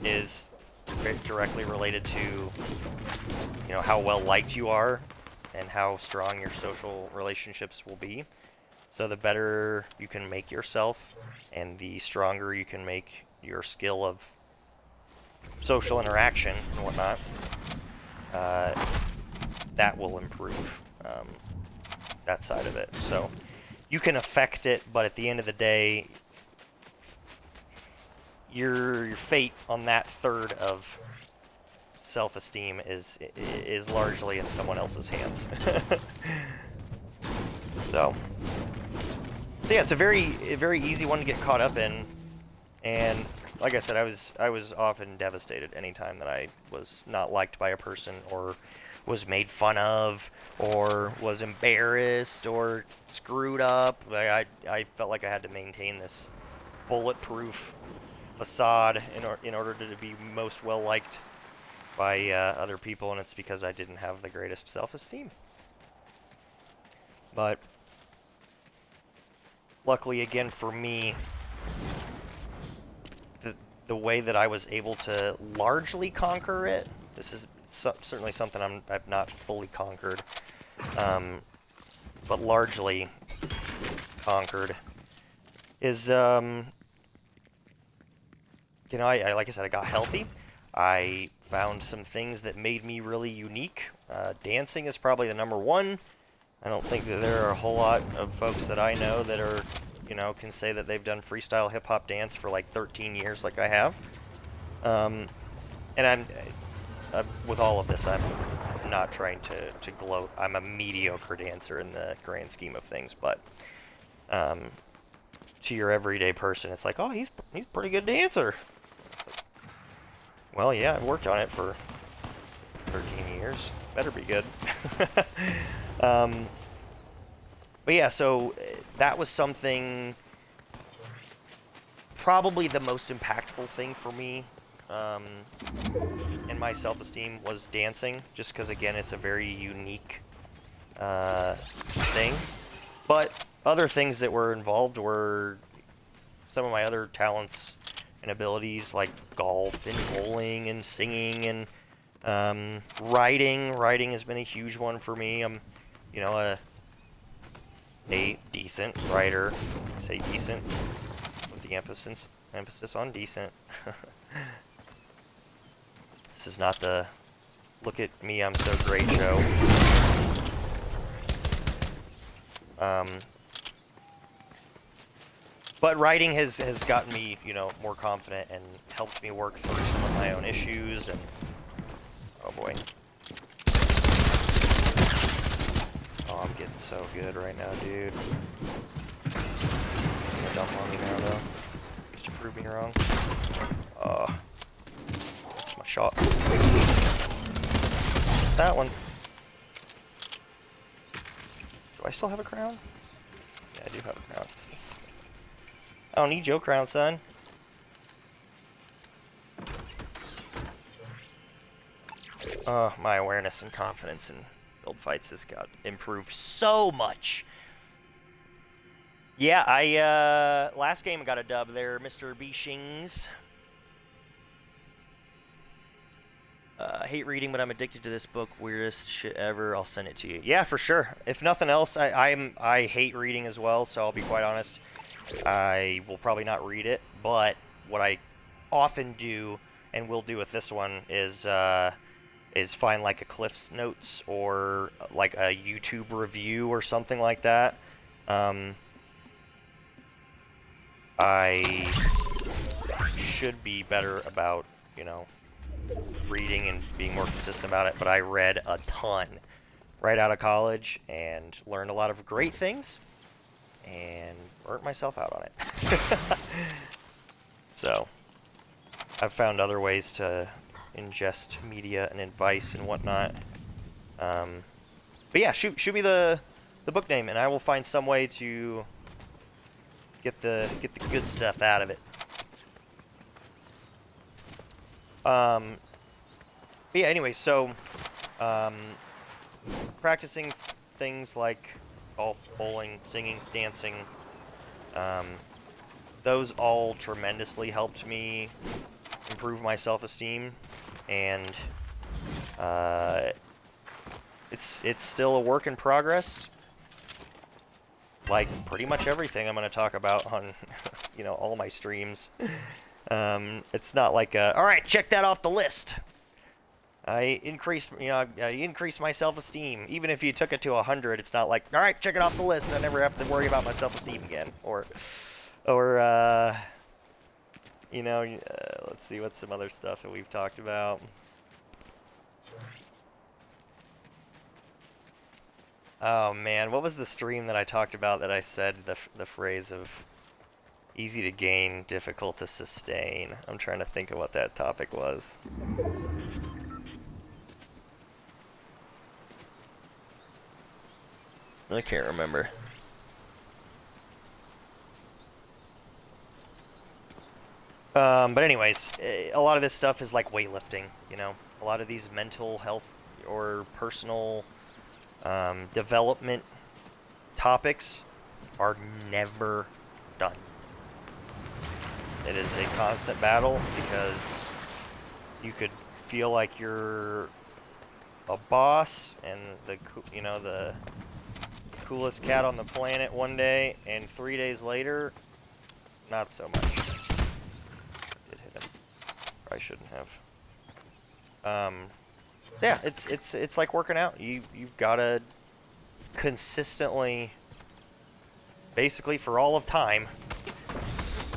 is very directly related to, you know, how well liked you are and how strong your social relationships will be. So the better you can make yourself and the stronger you can make your skill of social interaction and whatnot, that will improve that side of it. So you can affect it, but at the end of the day, your fate on that third of self-esteem is largely in someone else's hands. So yeah, it's a very easy one to get caught up in, and like I said, I was often devastated anytime that I was not liked by a person, or was made fun of, or was embarrassed, or screwed up. I felt like I had to maintain this bulletproof facade in order to be most well liked by other people, and it's because I didn't have the greatest self-esteem. But luckily, again, for me, the way that I was able to largely conquer it this is certainly something I've not fully conquered, but largely conquered, is, you know, I like I said, I got healthy. I found some things that made me really unique. Dancing is probably the number one. I don't think that there are a whole lot of folks that I know that are, you know, can say that they've done freestyle hip-hop dance for like 13 years like I have. And with all of this, I'm not trying to gloat. I'm a mediocre dancer in the grand scheme of things, but to your everyday person, it's like, oh, he's a pretty good dancer. Like, well, yeah, I've worked on it for 13 years. Better be good. But yeah, so that was something, probably the most impactful thing for me in my self-esteem was dancing, just because, again, it's a very unique thing. But other things that were involved were some of my other talents and abilities, like golf and bowling and singing and writing. Writing has been a huge one for me. I'm, you know, a decent writer. I say decent with the emphasis on decent. This is not the look at me, I'm so great show. But writing has gotten me, you know, more confident and helped me work through some of my own issues. And oh boy, oh, I'm getting so good right now, dude. You're gonna dump on me now, though, just to prove me wrong. That's my shot. Just that one. Do I still have a crown? Yeah, I do have a crown. I don't need your crown, son. My awareness and confidence in build fights has got improved so much. Yeah, I, last game I got a dub there, Mr. Bishings. I hate reading, but I'm addicted to this book. Weirdest shit ever. I'll send it to you. Yeah, for sure. If nothing else, I hate reading as well, so I'll be quite honest. I will probably not read it, but what I often do, and will do with this one, is find like a Cliff's Notes or like a YouTube review or something like that. I should be better about, you know, reading and being more consistent about it, but I read a ton right out of college and learned a lot of great things and burnt myself out on it. So I've found other ways to ingest media and advice and whatnot. But yeah, shoot me the book name and I will find some way to get the good stuff out of it. But yeah, anyway, so practicing things like golf, bowling, singing, dancing, those all tremendously helped me improve my self-esteem, and it's still a work in progress, like pretty much everything I'm going to talk about on you know, all my streams. It's not like all right, check that off the list. I increased my self-esteem. Even if you took it to 100, it's not like, all right, check it off the list. I never have to worry about my self-esteem again. Or you know, let's see what's some other stuff that we've talked about. Oh man, what was the stream that I talked about that I said the phrase of easy to gain, difficult to sustain? I'm trying to think of what that topic was. I can't remember. But anyways, a lot of this stuff is like weightlifting, you know? A lot of these mental health or personal development topics are never done. It is a constant battle because you could feel like you're a boss and the coolest cat on the planet one day, and 3 days later, not so much. Did hit him. Probably shouldn't have. Yeah, it's like working out. You've got to consistently, basically for all of time,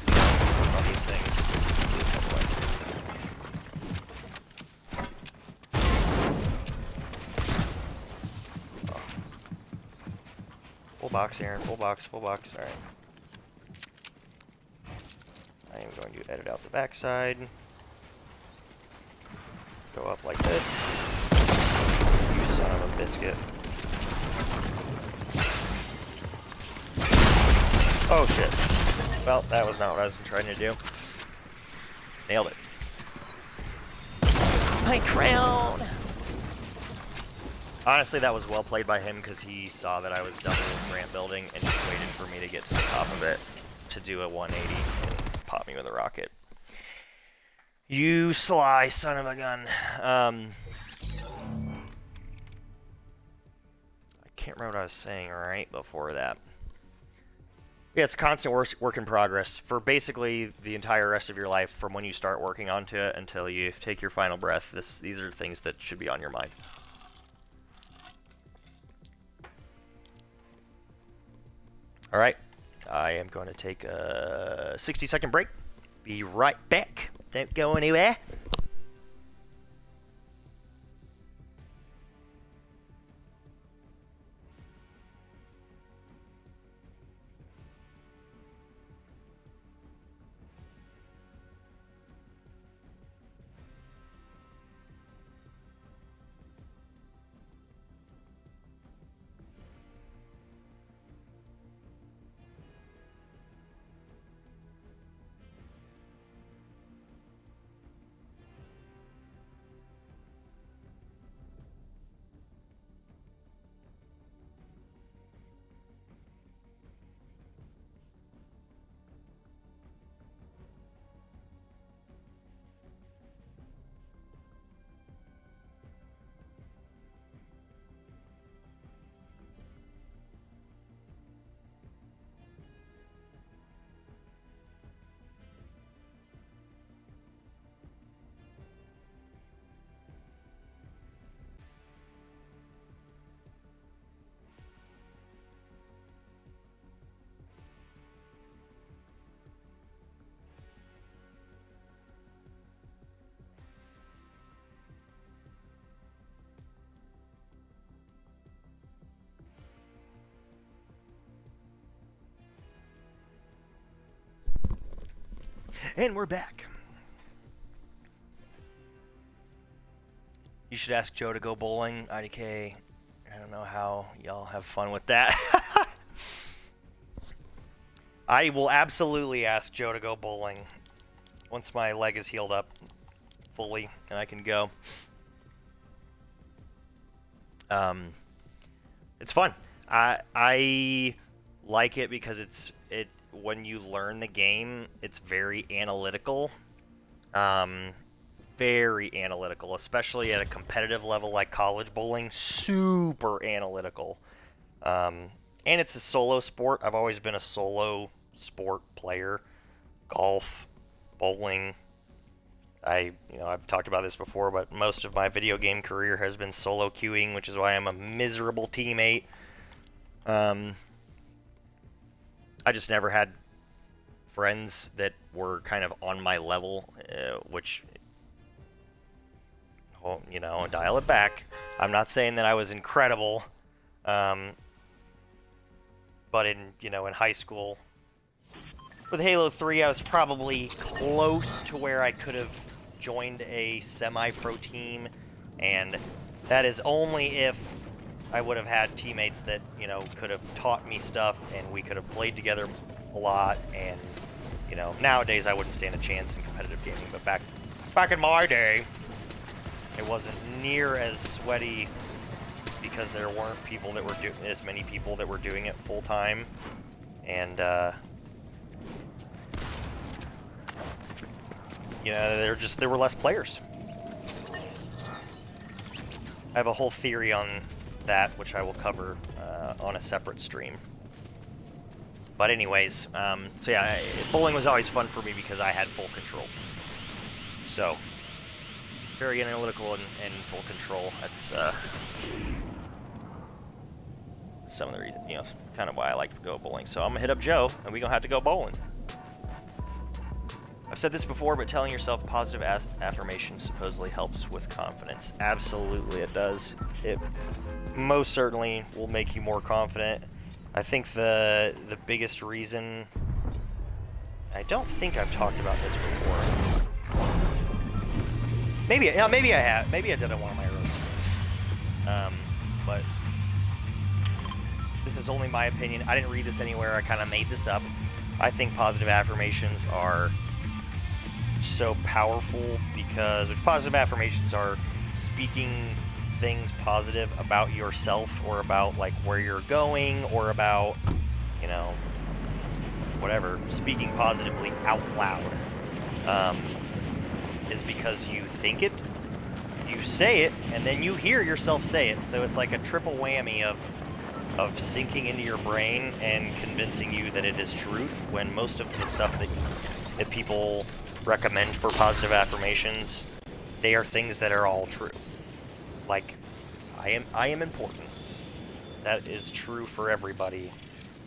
on these things. Oh. Full box, Aaron. Full box. Full box. All right. I am going to edit out the backside. Go up like this. You son of a biscuit. Oh shit. Well, that was not what I was trying to do. Nailed it. My crown! Honestly, that was well played by him because he saw that I was double ramp building and just waited for me to get to the top of it to do a 180 and pop me with a rocket. You sly son of a gun. I can't remember what I was saying right before that. Yeah, it's a constant work in progress for basically the entire rest of your life, from when you start working onto it until you take your final breath. These are things that should be on your mind. All right, I am going to take a 60-second break. Be right back. Don't go anywhere. And we're back. You should ask Joe to go bowling, IDK. I don't know how y'all have fun with that. I will absolutely ask Joe to go bowling once my leg is healed up fully and I can go. It's fun. I like it because when you learn the game, it's very analytical. Very analytical, especially at a competitive level like college bowling. Super analytical. And it's a solo sport. I've always been a solo sport player. Golf, bowling. I've talked about this before, but most of my video game career has been solo queuing, which is why I'm a miserable teammate. I just never had friends that were kind of on my level, which, dial it back. I'm not saying that I was incredible, but in high school with Halo 3, I was probably close to where I could have joined a semi-pro team, and that is only if I would have had teammates that, could have taught me stuff and we could have played together a lot. And, nowadays I wouldn't stand a chance in competitive gaming, but back in my day, it wasn't near as sweaty because there weren't as many people that were doing it full time. And, there were less players. I have a whole theory on that, which I will cover on a separate stream. But anyways, so yeah, bowling was always fun for me because I had full control. So, very analytical and full control. That's some of the reasons, kind of why I like to go bowling. So I'm gonna hit up Joe, and we gonna have to go bowling. I've said this before, but telling yourself positive affirmations supposedly helps with confidence. Absolutely, it does. It most certainly will make you more confident. I think the biggest reason, I don't think I've talked about this before. Maybe I have. Maybe I did it on one of my roads. But this is only my opinion. I didn't read this anywhere. I kind of made this up. I think positive affirmations are so powerful because positive affirmations are speaking things positive about yourself or about like where you're going or about whatever, speaking positively out loud is because you think it, you say it, and then you hear yourself say it. So it's like a triple whammy of sinking into your brain and convincing you that it is truth, when most of the stuff that people recommend for positive affirmations, they are things that are all true. Like, I am important. That is true for everybody.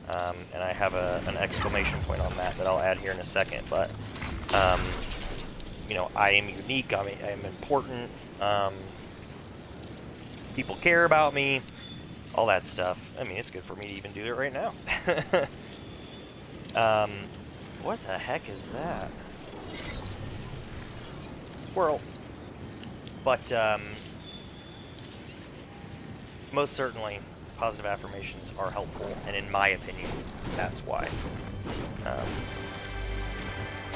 And I have an exclamation point on that I'll add here in a second. But, I am unique. I am important. People care about me. All that stuff. I mean, it's good for me to even do it right now. What the heck is that? Squirrel. But, most certainly, positive affirmations are helpful, and in my opinion, that's why.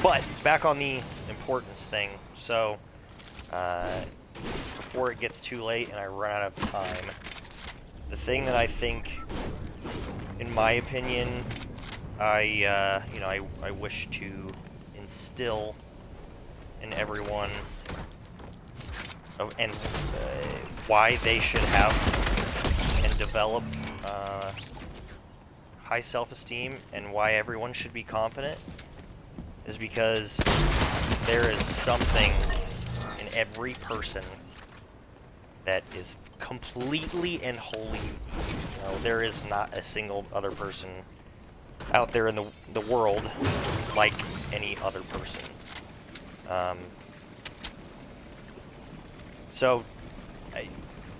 But, back on the importance thing, so, before it gets too late and I run out of time, the thing that I think, in my opinion, I wish to instill in everyone, and why they should have and develop high self-esteem, and why everyone should be confident, is because there is something in every person that is completely and wholly unique. There is not a single other person out there in the world like any other person. So,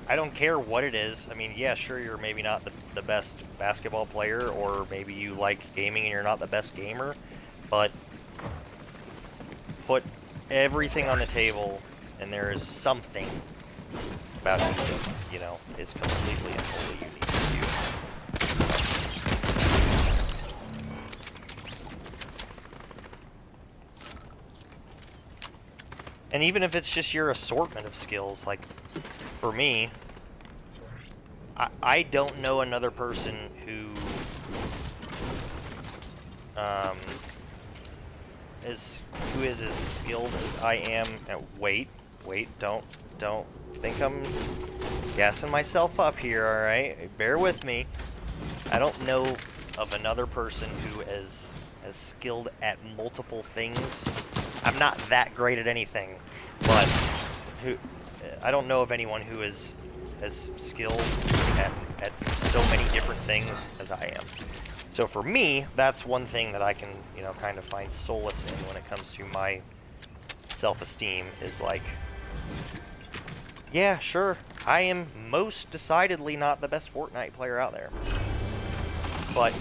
I don't care what it is. I mean, yeah, sure, you're maybe not the best basketball player, or maybe you like gaming and you're not the best gamer, but put everything on the table, and there is something about you that, is completely and wholly unique to you. And even if it's just your assortment of skills, like, for me, I don't know another person who is as skilled as I am at wait, don't think I'm gassing myself up here, alright? Bear with me. I don't know of another person who is as skilled at multiple things. I'm not that great at anything, but I don't know of anyone who is as skilled at so many different things as I am. So for me, that's one thing that I can, kind of find solace in when it comes to my self-esteem, is like, yeah, sure, I am most decidedly not the best Fortnite player out there. But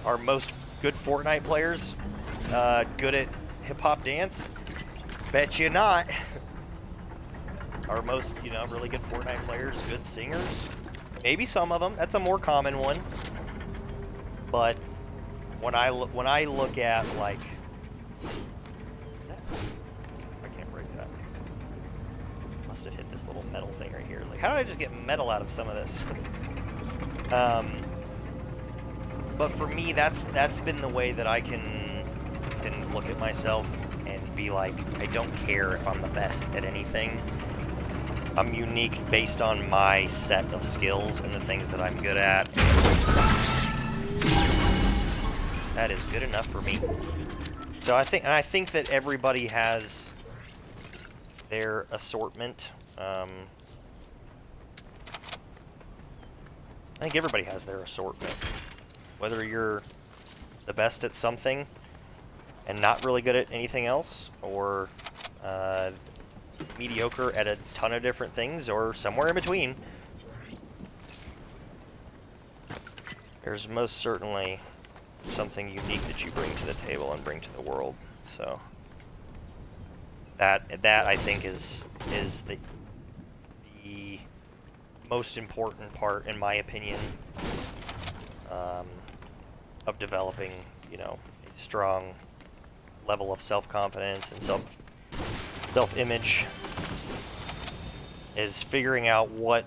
are most good Fortnite players good at hip-hop dance? Bet you not. Are most, really good Fortnite players good singers? Maybe some of them. That's a more common one. But when I look at, like, I can't break that. Must have hit this little metal thing right here. Like, how did I just get metal out of some of this? But for me, that's been the way that I can look at myself and be like, I don't care if I'm the best at anything. I'm unique based on my set of skills and the things that I'm good at. That is good enough for me. So I think that everybody has their assortment. I think everybody has their assortment. Whether you're the best at something and not really good at anything else, or mediocre at a ton of different things, or somewhere in between, there's most certainly something unique that you bring to the table and bring to the world. So that I think is the most important part, in my opinion, of developing, you know, a strong level of self-confidence and self-image, is figuring out what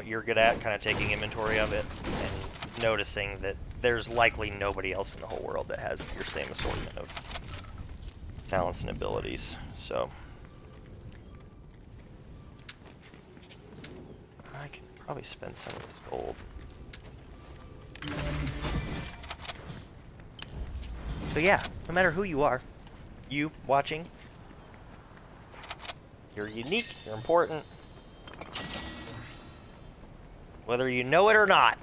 you're good at, kind of taking inventory of it, and noticing that there's likely nobody else in the whole world that has your same assortment of talents and abilities. So I can probably spend some of this gold. So yeah, no matter who you are, you watching, you're unique, you're important, whether you know it or not.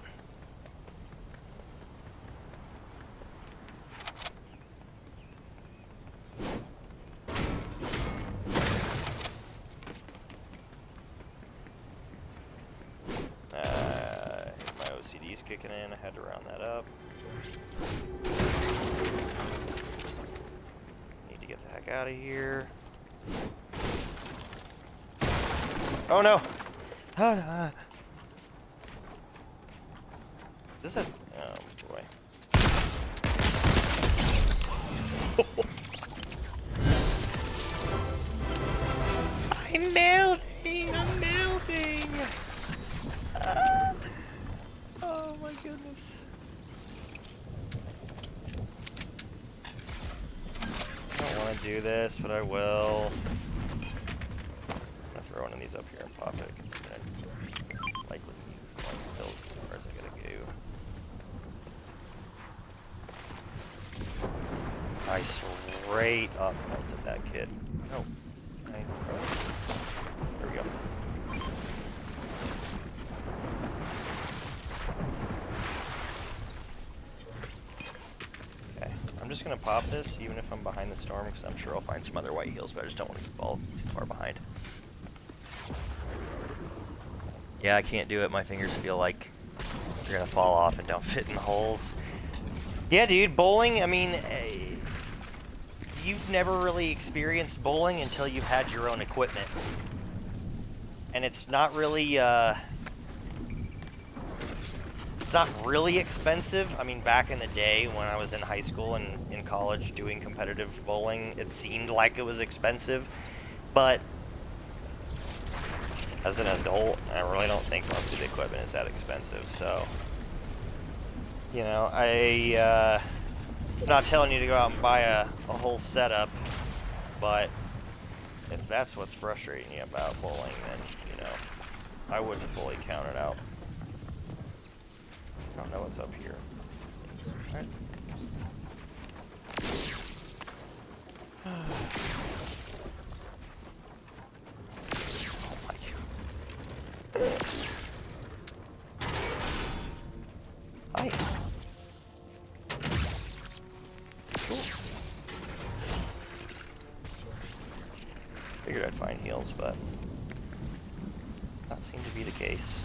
My OCD's kicking in, I had to round that up. Need to get the heck out of here. Oh no! Oh no! Is this a... oh boy. I'm melting! I'm melting! Ah. Oh my goodness. I don't want to do this, but I will. I'm gonna throw one of these up here and pop it. I likely need some more skills as far as I gotta go. I straight up melted that kid. No. There we go. Okay, I'm just gonna pop this even if I'm behind the storm, because I'm sure I'll find some other white heals, but I just don't want to fall too far behind. Yeah, I can't do it. My fingers feel like they're gonna fall off and don't fit in the holes. Yeah, dude, bowling, I mean, you've never really experienced bowling until you've had your own equipment. And it's not really, it's not really expensive. I mean, back in the day when I was in high school and in college doing competitive bowling, it seemed like it was expensive. But as an adult, I really don't think most of the equipment is that expensive. So, you know, I'm not telling you to go out and buy a whole setup, but if that's what's frustrating you about bowling, then, you know, I wouldn't fully count it out. I don't know what's up here. All right. Oh my God. Hi. Cool. Figured I'd find heals, but does not seem to be the case.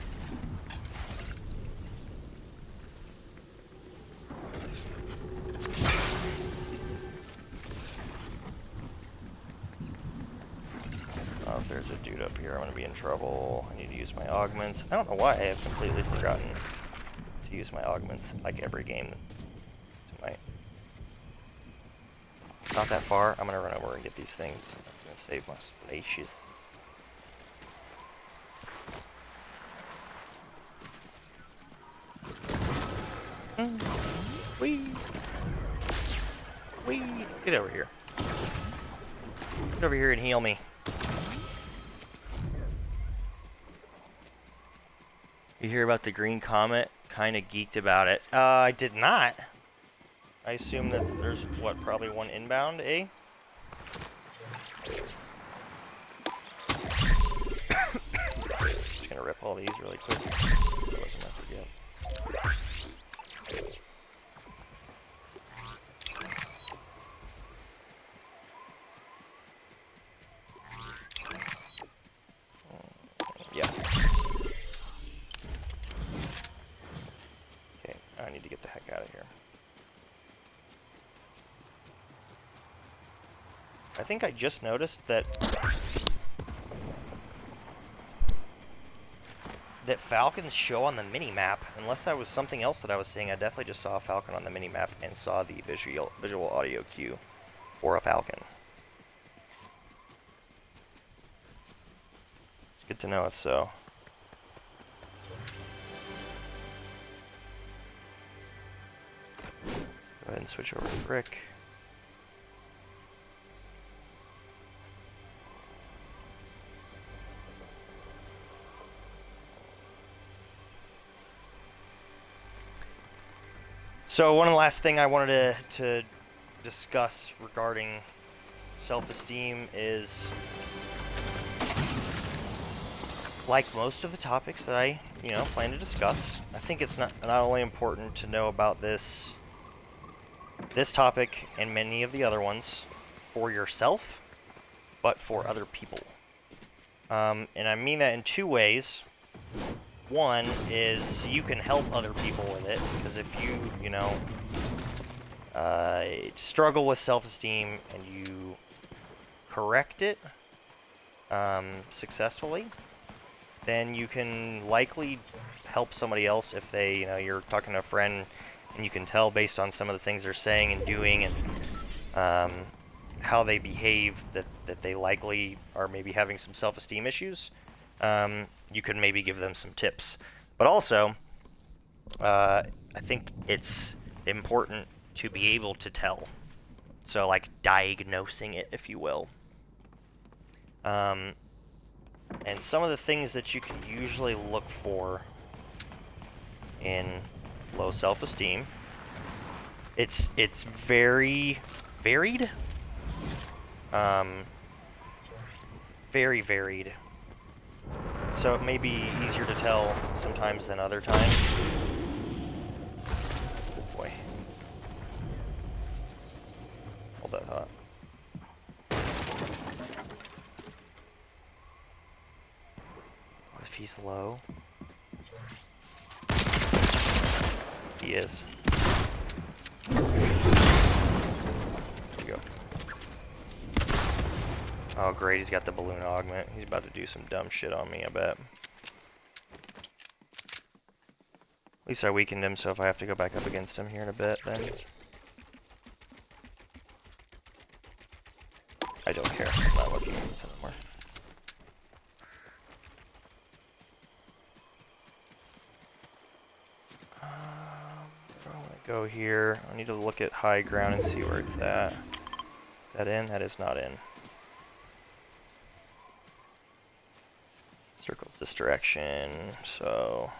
Oh, if there's a dude up here, I'm gonna be in trouble. I need to use my augments. I don't know why I have completely forgotten to use my augments, like every game tonight. Not that far. I'm gonna run over and get these things. That's gonna save my spaces. Whee! Whee! Get over here. Get over here and heal me. You hear about the green comet? Kind of geeked about it. I did not. I assume that there's, what, probably one inbound, eh? Just gonna rip all these really quick. Otherwise I'm gonna forget. Yeah. Okay, I need to get the heck out of here. I think I just noticed that falcons show on the mini-map. Unless that was something else that I was seeing, I definitely just saw a falcon on the mini-map and saw the visual audio cue for a falcon. It's good to know if so. Go ahead and switch over to brick. So one last thing I wanted to discuss regarding self-esteem is, like most of the topics that I, plan to discuss, I think it's not only important to know about this topic and many of the other ones for yourself, but for other people. And I mean that in two ways. One is you can help other people with it, because if you, struggle with self-esteem and you correct it successfully, then you can likely help somebody else if they, you're talking to a friend and you can tell based on some of the things they're saying and doing and how they behave that they likely are maybe having some self-esteem issues. You could maybe give them some tips. But also, I think it's important to be able to tell. So, like, diagnosing it, if you will. And some of the things that you can usually look for in low self-esteem, it's very varied. Very varied. So it may be easier to tell sometimes than other times. Oh boy. Hold that thought. What if he's low? He is. There we go. Oh great, he's got the balloon augment. He's about to do some dumb shit on me, I bet. At least I weakened him, so if I have to go back up against him here in a bit, then I don't care. I'm not looking at this anymore. I'm gonna go here. I need to look at high ground and see where it's at. Is that in? That is not in. Circles this direction, so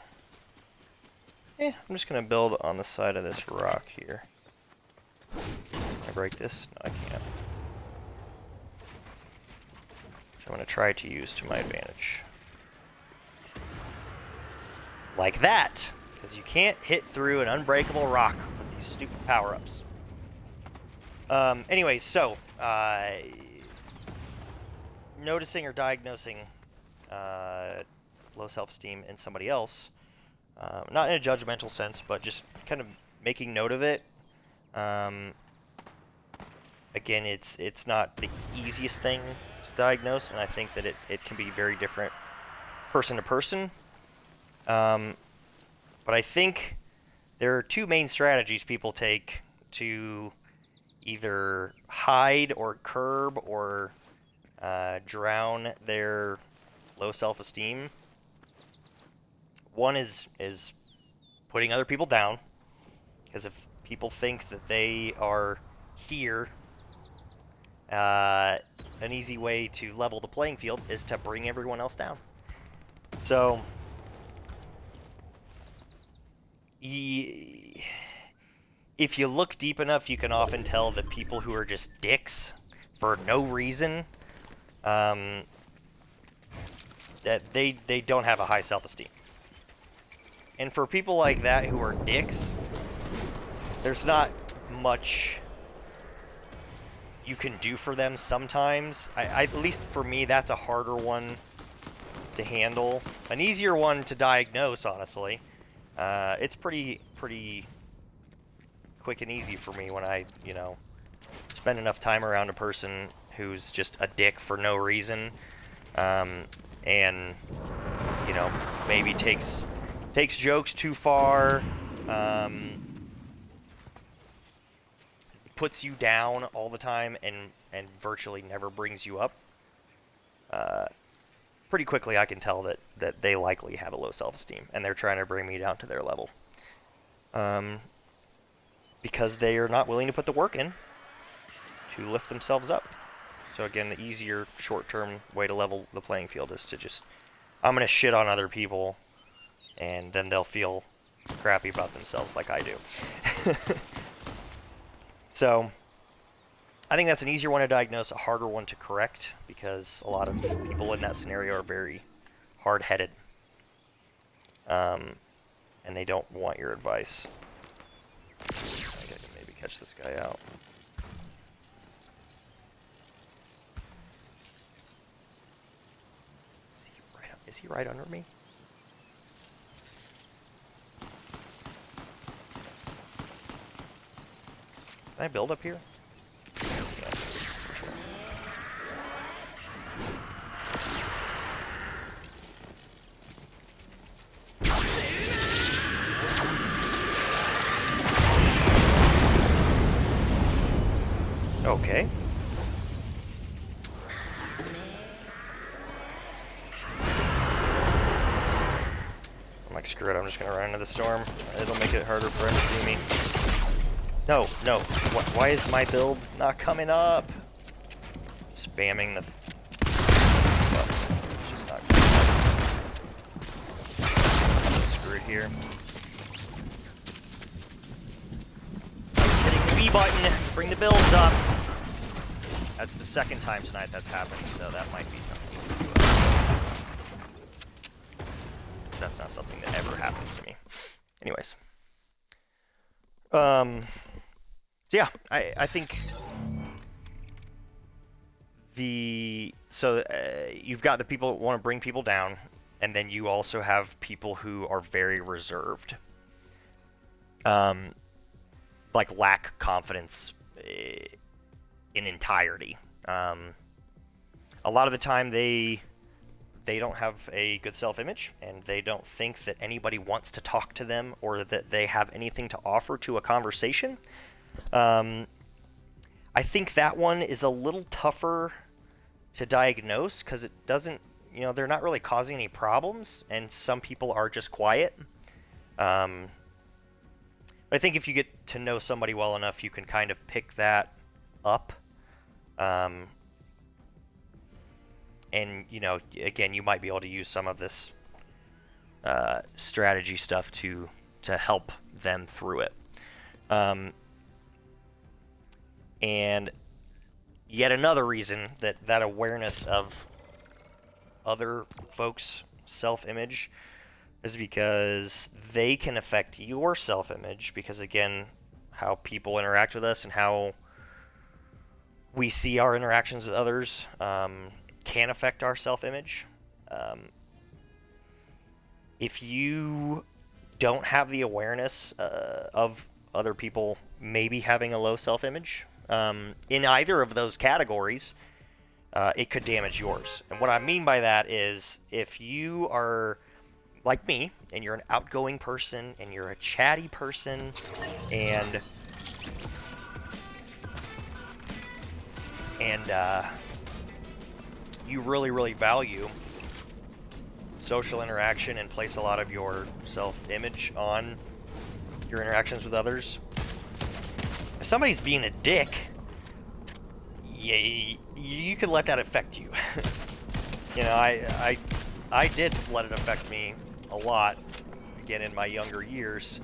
I'm just gonna build on the side of this rock here. Can I break this? No, I can't. Which I'm gonna try to use to my advantage. Like that! Because you can't hit through an unbreakable rock with these stupid power-ups. Anyway, so, noticing or diagnosing low self-esteem in somebody else, not in a judgmental sense, but just kind of making note of it. Again, it's not the easiest thing to diagnose, and I think that it can be very different person to person. But I think there are two main strategies people take to either hide or curb or drown their low self-esteem. One is putting other people down, because if people think that they are here, an easy way to level the playing field is to bring everyone else down. So if you look deep enough, you can often tell that people who are just dicks for no reason, that they don't have a high self-esteem. And for people like that who are dicks, there's not much you can do for them sometimes. At least for me, that's a harder one to handle. An easier one to diagnose, honestly. It's pretty quick and easy for me when I, spend enough time around a person who's just a dick for no reason, and, maybe takes jokes too far, puts you down all the time, and virtually never brings you up. Pretty quickly I can tell that they likely have a low self-esteem, and they're trying to bring me down to their level. Because they are not willing to put the work in to lift themselves up. So again, the easier short-term way to level the playing field is to just, I'm going to shit on other people, and then they'll feel crappy about themselves like I do. So, I think that's an easier one to diagnose, a harder one to correct, because a lot of people in that scenario are very hard-headed. And they don't want your advice. I think I can maybe catch this guy out. Is he right under me? Can I build up here? Yeah. Okay. I'm like, screw it, I'm just gonna run into the storm. It'll make it harder for him to see me. No. Why is my build not coming up? Spamming the... It's just not coming up. Screw it here. Hitting the B button, bring the builds up. That's the second time tonight that's happened, so that might be something to do. That's not something that ever happens to me. Anyways. So yeah, I think you've got the people that want to bring people down, and then you also have people who are very reserved. Like lack confidence in entirety. A lot of the time they don't have a good self-image, and they don't think that anybody wants to talk to them or that they have anything to offer to a conversation. I think that one is a little tougher to diagnose because it doesn't, they're not really causing any problems, and some people are just quiet. I think if you get to know somebody well enough, you can kind of pick that up. And, again, you might be able to use some of this strategy stuff to help them through it. And yet another reason that awareness of other folks' self-image is because they can affect your self-image, because, again, how people interact with us and how we see our interactions with others can affect our self-image. If you don't have the awareness of other people maybe having a low self-image in either of those categories, it could damage yours. And what I mean by that is, if you are like me and you're an outgoing person and you're a chatty person and you really value social interaction and place a lot of your self-image on your interactions with others, if somebody's being a dick, you can let that affect you. I did let it affect me a lot, again, in my younger years.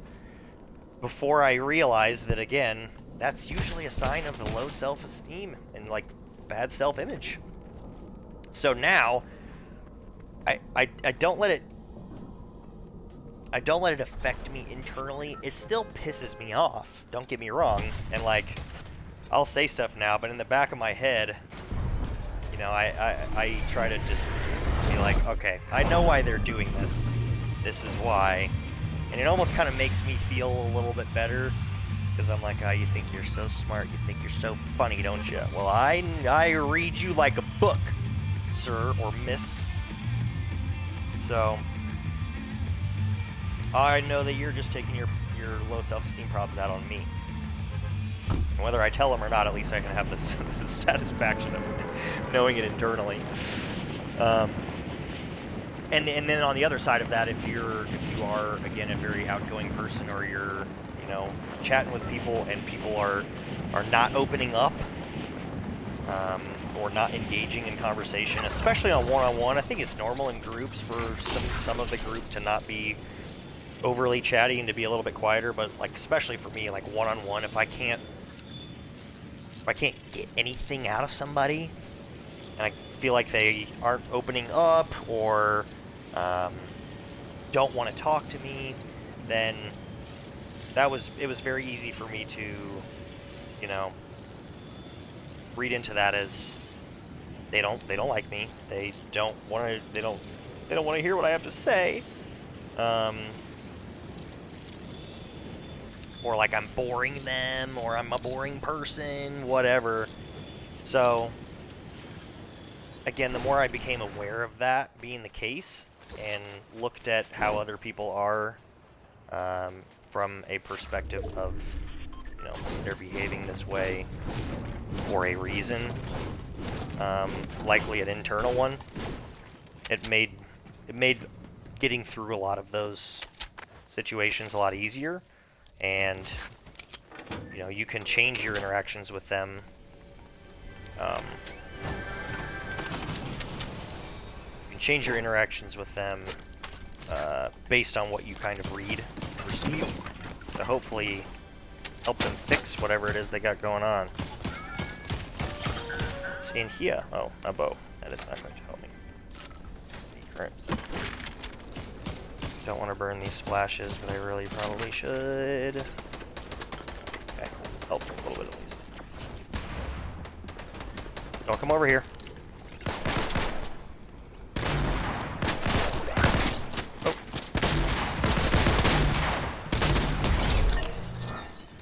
before I realized that, again, that's usually a sign of the low self-esteem and, like, bad self-image. So now, I don't let it... I don't let it affect me internally. It still pisses me off, don't get me wrong. And, like, I'll say stuff now, but in the back of my head, you know, I try to just be like, okay, I know why they're doing this. This is why. And it almost kind of makes me feel a little bit better, because I'm like, oh, you think you're so smart, you think you're so funny, don't you? Well, I read you like a book, sir or miss. So, I know that you're just taking your low self-esteem problems out on me. And whether I tell them or not, at least I can have the satisfaction of knowing it internally. And then on the other side of that, if you are again a very outgoing person, or you're, you know, chatting with people and people are not opening up, or not engaging in conversation, especially on one-on-one. I think it's normal in groups for some of the group to not be overly chatty and to be a little bit quieter, but like especially for me, like one-on-one, if I can't get anything out of somebody and I feel like they aren't opening up or don't want to talk to me, then it was very easy for me to, you know, read into that as they don't like me. They don't want to hear what I have to say. Or like I'm boring them, or I'm a boring person, whatever. So, again, the more I became aware of that being the case, and looked at how other people are, from a perspective of, you know, they're behaving this way for a reason, likely an internal one, it made getting through a lot of those situations a lot easier. And, you know, you can change your interactions with them. You can change your interactions with them based on what you kind of read and perceive, to hopefully help them fix whatever it is they got going on. It's in here. Oh, a bow. That is not going to help me. Don't want to burn these splashes, but I really probably should. Okay, this help for a little bit at least. Don't come over here. Oh.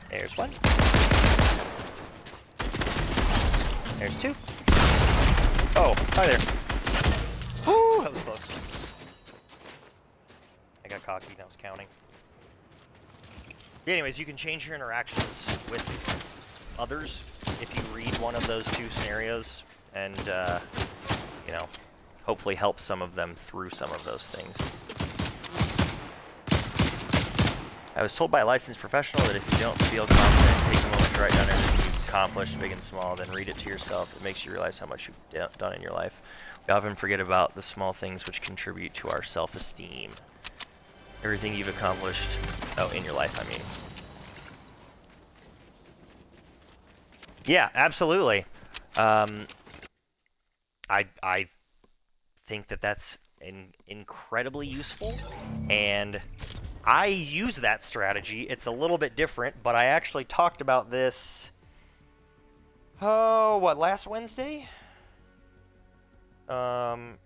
There's one. There's two. Oh, hi there. Ooh, that was close. I got cocky and I was counting. Anyways, you can change your interactions with others if you read one of those two scenarios, and, you know, hopefully help some of them through some of those things. I was told by a licensed professional that if you don't feel confident, take a moment to write down everything you've accomplished, big and small, then read it to yourself. It makes you realize how much you've done in your life. We often forget about the small things which contribute to our self-esteem. Everything you've accomplished, in your life, I mean. Yeah, absolutely. I think that that's incredibly useful, and I use that strategy. It's a little bit different, but I actually talked about this, last Wednesday? Or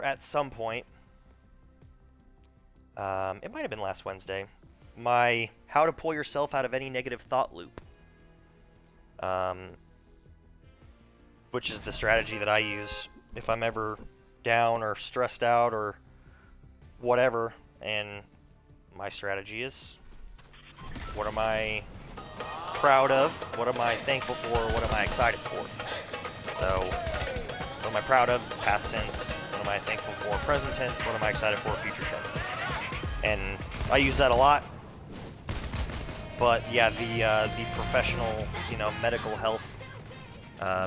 at some point. It might have been last Wednesday. My how to pull yourself out of any negative thought loop. Which is the strategy that I use if I'm ever down or stressed out or whatever. And my strategy is, what am I proud of? What am I thankful for? What am I excited for? So, what am I proud of? Past tense. What am I thankful for? Present tense. What am I excited for? Future tense. And I use that a lot. But yeah, the professional, you know, medical health,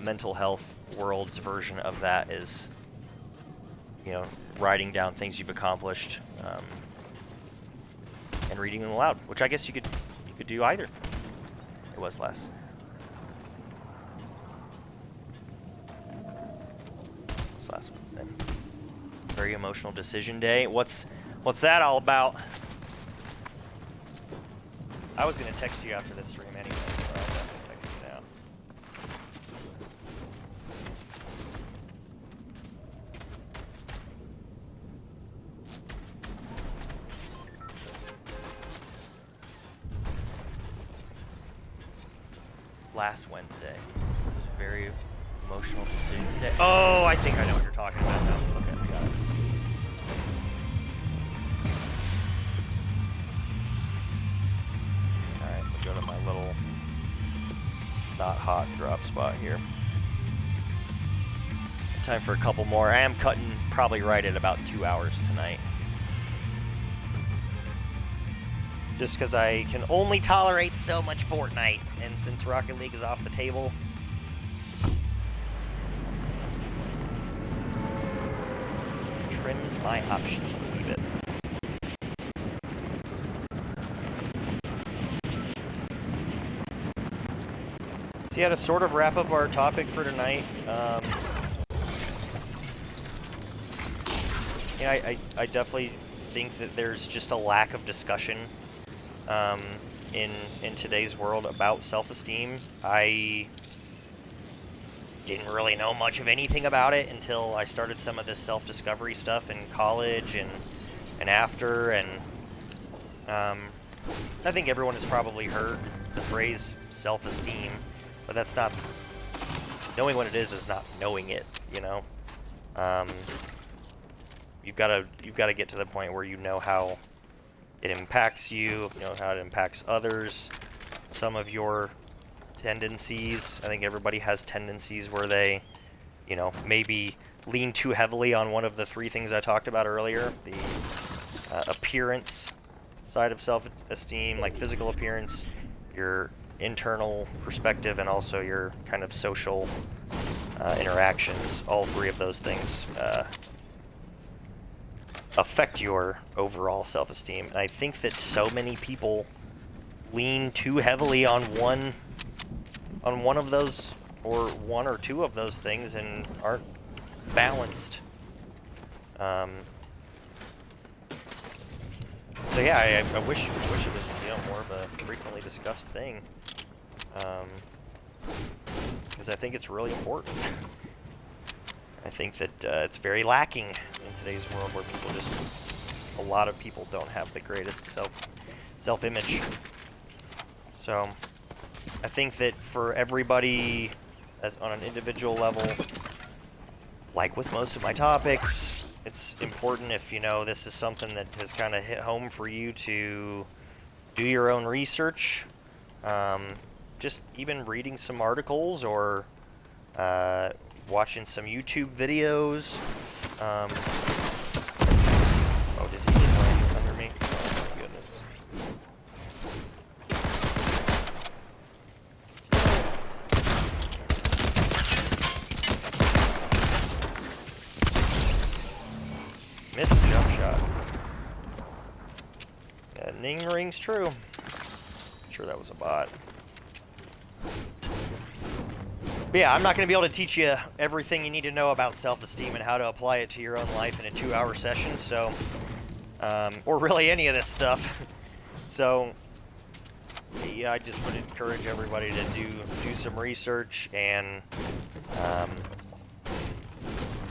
mental health world's version of that is, you know, writing down things you've accomplished, and reading them aloud, which I guess you could do either. It was less. It's last Wednesday. Very emotional decision day. What's that all about? I was gonna text you after this stream anyway, so I'll definitely text you now. Last Wednesday. It was a very emotional decision day. Oh, I think I know what you're talking about now. Okay, we got it. Alright, we'll go to my little not hot drop spot here. Time for a couple more. I am cutting probably right at about 2 hours tonight. Just because I can only tolerate so much Fortnite, and since Rocket League is off the table, trims my options a wee bit. So yeah, to sort of wrap up our topic for tonight, yeah, I definitely think that there's just a lack of discussion in today's world about self-esteem. I didn't really know much of anything about it until I started some of this self-discovery stuff in college and after, and I think everyone has probably heard the phrase self-esteem, but that's not, knowing what it is not knowing it, you know? You've got to get to the point where you know how it impacts you, you know how it impacts others, some of your tendencies. I think everybody has tendencies where they, you know, maybe lean too heavily on one of the three things I talked about earlier, the appearance side of self-esteem, like physical appearance, your internal perspective, and also your kind of social interactions. All three of those things affect your overall self-esteem. And I think that so many people lean too heavily on one of those, or one or two of those things, and aren't balanced. So yeah, I wish it was, you know, more of a frequently discussed thing, because I think it's really important. I think that it's very lacking in today's world, where people a lot of people don't have the greatest self-image. So I think that for everybody, as on an individual level, like with most of my topics, it's important, if you know this is something that has kind of hit home for you, to do your own research. Just even reading some articles, or watching some YouTube videos. Oh, did he just land this under me? Oh my goodness. Missed a jump shot. Yeah, Ning rings true. I'm sure that was a bot. But yeah, I'm not going to be able to teach you everything you need to know about self-esteem and how to apply it to your own life in a 2-hour session, so, or really any of this stuff. So, yeah, I just would encourage everybody to do some research and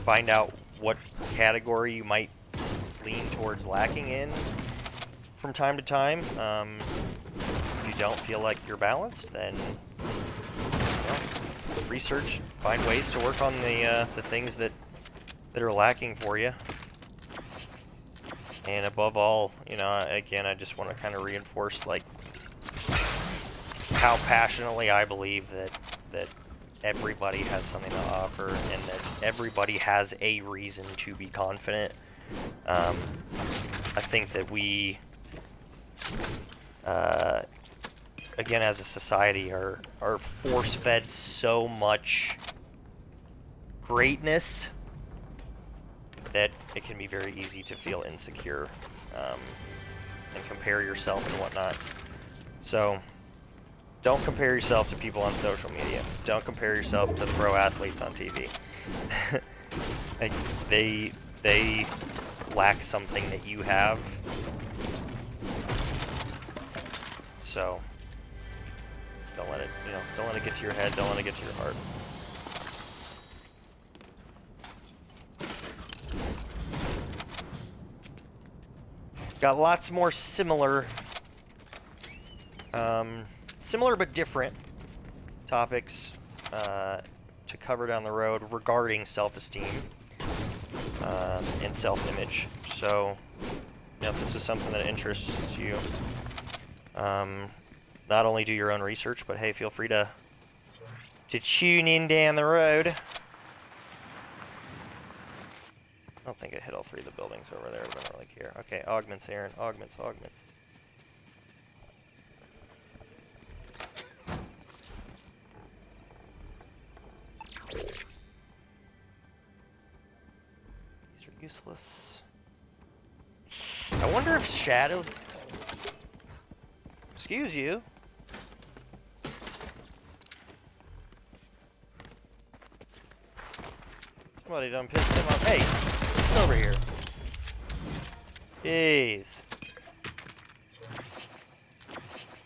find out what category you might lean towards lacking in from time to time. If you don't feel like you're balanced, then research, find ways to work on the things that are lacking for you. And above all, you know, again, I just want to kind of reinforce, like, how passionately I believe that everybody has something to offer, and that everybody has a reason to be confident. I think that we, again, as a society, are force-fed so much greatness that it can be very easy to feel insecure. and compare yourself and whatnot. So, don't compare yourself to people on social media. Don't compare yourself to the pro athletes on TV. Like, they lack something that you have. So, don't let it, don't let it get to your head. Don't let it get to your heart. Got lots more similar but different topics to cover down the road regarding self-esteem and self-image. So, if this is something that interests you, not only do your own research, but hey, feel free to tune in down the road. I don't think I hit all three of the buildings over there, but I don't really care. Okay, augments, Aaron. Augments. These are useless. I wonder if Shadow... Excuse you. Somebody done pissed him off. Hey, get over here. Jeez.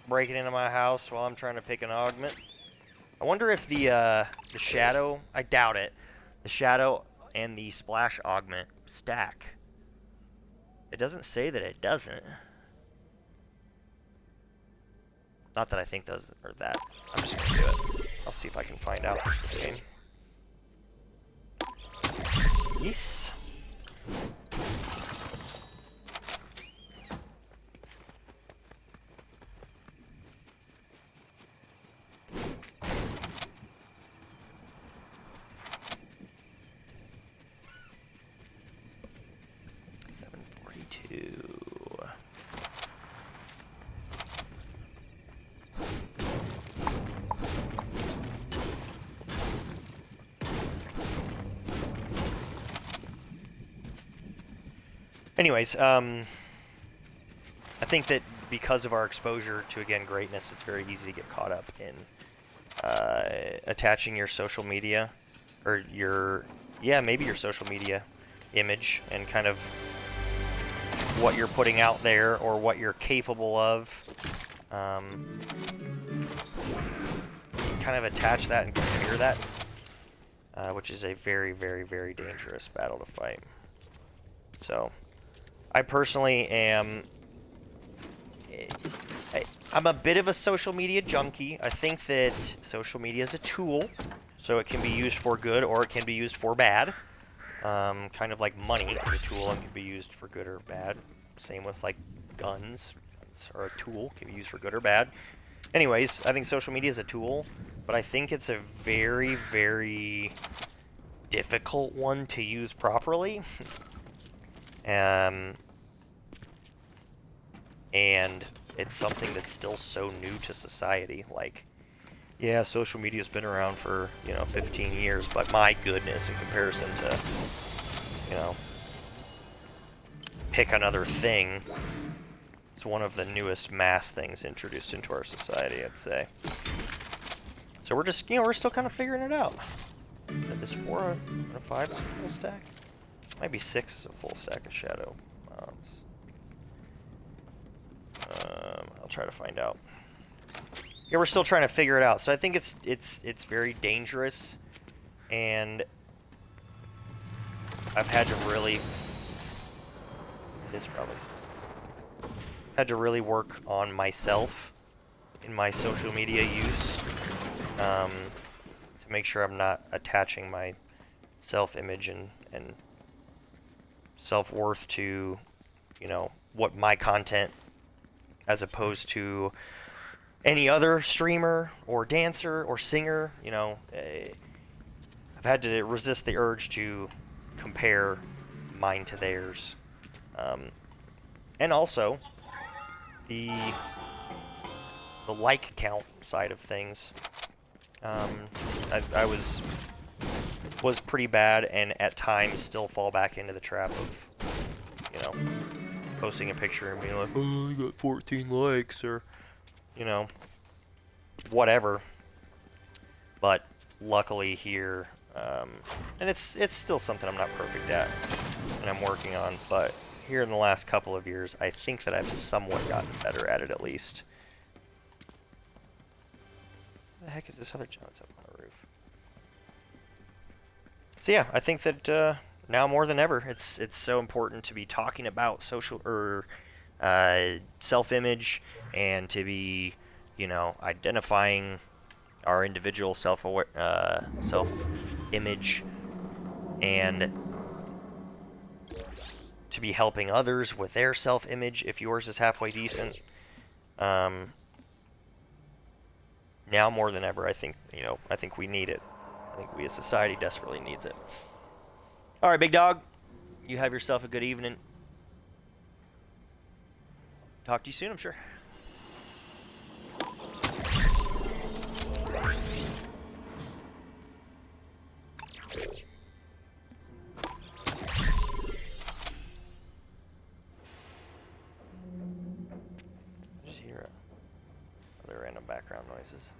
Breaking into my house while I'm trying to pick an augment. I wonder if the shadow, I doubt it, the shadow and the splash augment stack. It doesn't say that it doesn't. Not that I think those are that. I'm just gonna do it. I'll see if I can find out this game. Yes. Anyways, I think that because of our exposure to, again, greatness, it's very easy to get caught up in attaching your social media, or maybe your social media image, and kind of what you're putting out there, or what you're capable of. Kind of attach that and compare that, which is a very, very, very dangerous battle to fight. So, I personally am... I'm a bit of a social media junkie. I think that social media is a tool, so it can be used for good or it can be used for bad. Kind of like money is a tool and can be used for good or bad. Same with like guns. Guns are a tool, can be used for good or bad. Anyways, I think social media is a tool, but I think it's a very, very difficult one to use properly. And it's something that's still so new to society. Like, yeah, social media's been around for, 15 years, but my goodness, in comparison to, pick another thing, it's one of the newest mass things introduced into our society, I'd say. So we're just, we're still kind of figuring it out. Is 4 out of 5 is a full stack? Might be 6 is a full stack of shadow bombs. I'll try to find out. Yeah, we're still trying to figure it out. So I think it's very dangerous, and I've had to really... This probably had to really work on myself in my social media use, to make sure I'm not attaching my self-image and self-worth to, what my content, as opposed to any other streamer or dancer or singer. I've had to resist the urge to compare mine to theirs. And also the like count side of things. I was pretty bad, and at times still fall back into the trap of, posting a picture and being like, oh, I got 14 likes, or, you know, whatever. But luckily here, and it's still something I'm not perfect at, and I'm working on, but here in the last couple of years, I think that I've somewhat gotten better at it at least. What the heck is this other job? It's up on the roof. So yeah, I think that now more than ever, it's so important to be talking about social or self-image, and to be, you know, identifying our individual self-image, and to be helping others with their self-image if yours is halfway decent. Now more than ever, I think, you know, I think we need it. I think we as society desperately needs it. All right, big dog, you have yourself a good evening. Talk to you soon, I'm sure. Just hear other random background noises.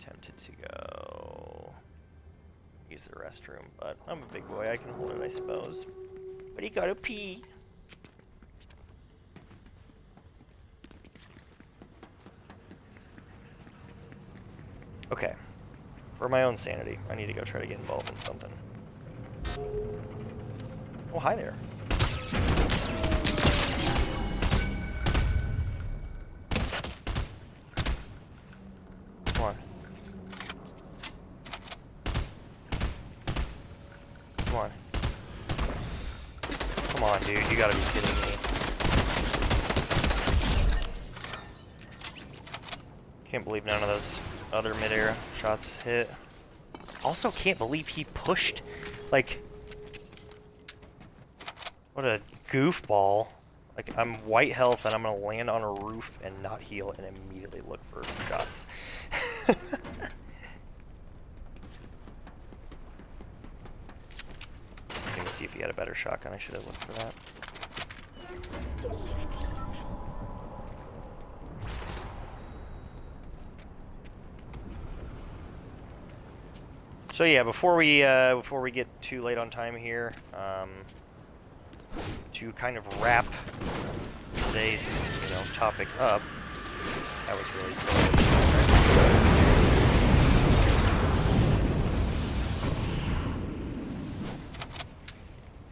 Tempted to go use the restroom, but I'm a big boy, I can hold it, I suppose. But you gotta pee. Okay, for my own sanity, I need to go try to get involved in something. Oh, hi there. Come on. Come on. Come on, dude. You gotta be kidding me. Can't believe none of those other mid-air shots hit. Also can't believe he pushed. Like, what a goofball. Like, I'm white health and I'm gonna land on a roof and not heal and immediately look for shots. See if he had a better shotgun. I should have looked for that. So yeah, before we get too late on time here, to kind of wrap today's, you know, topic up. That was really slow.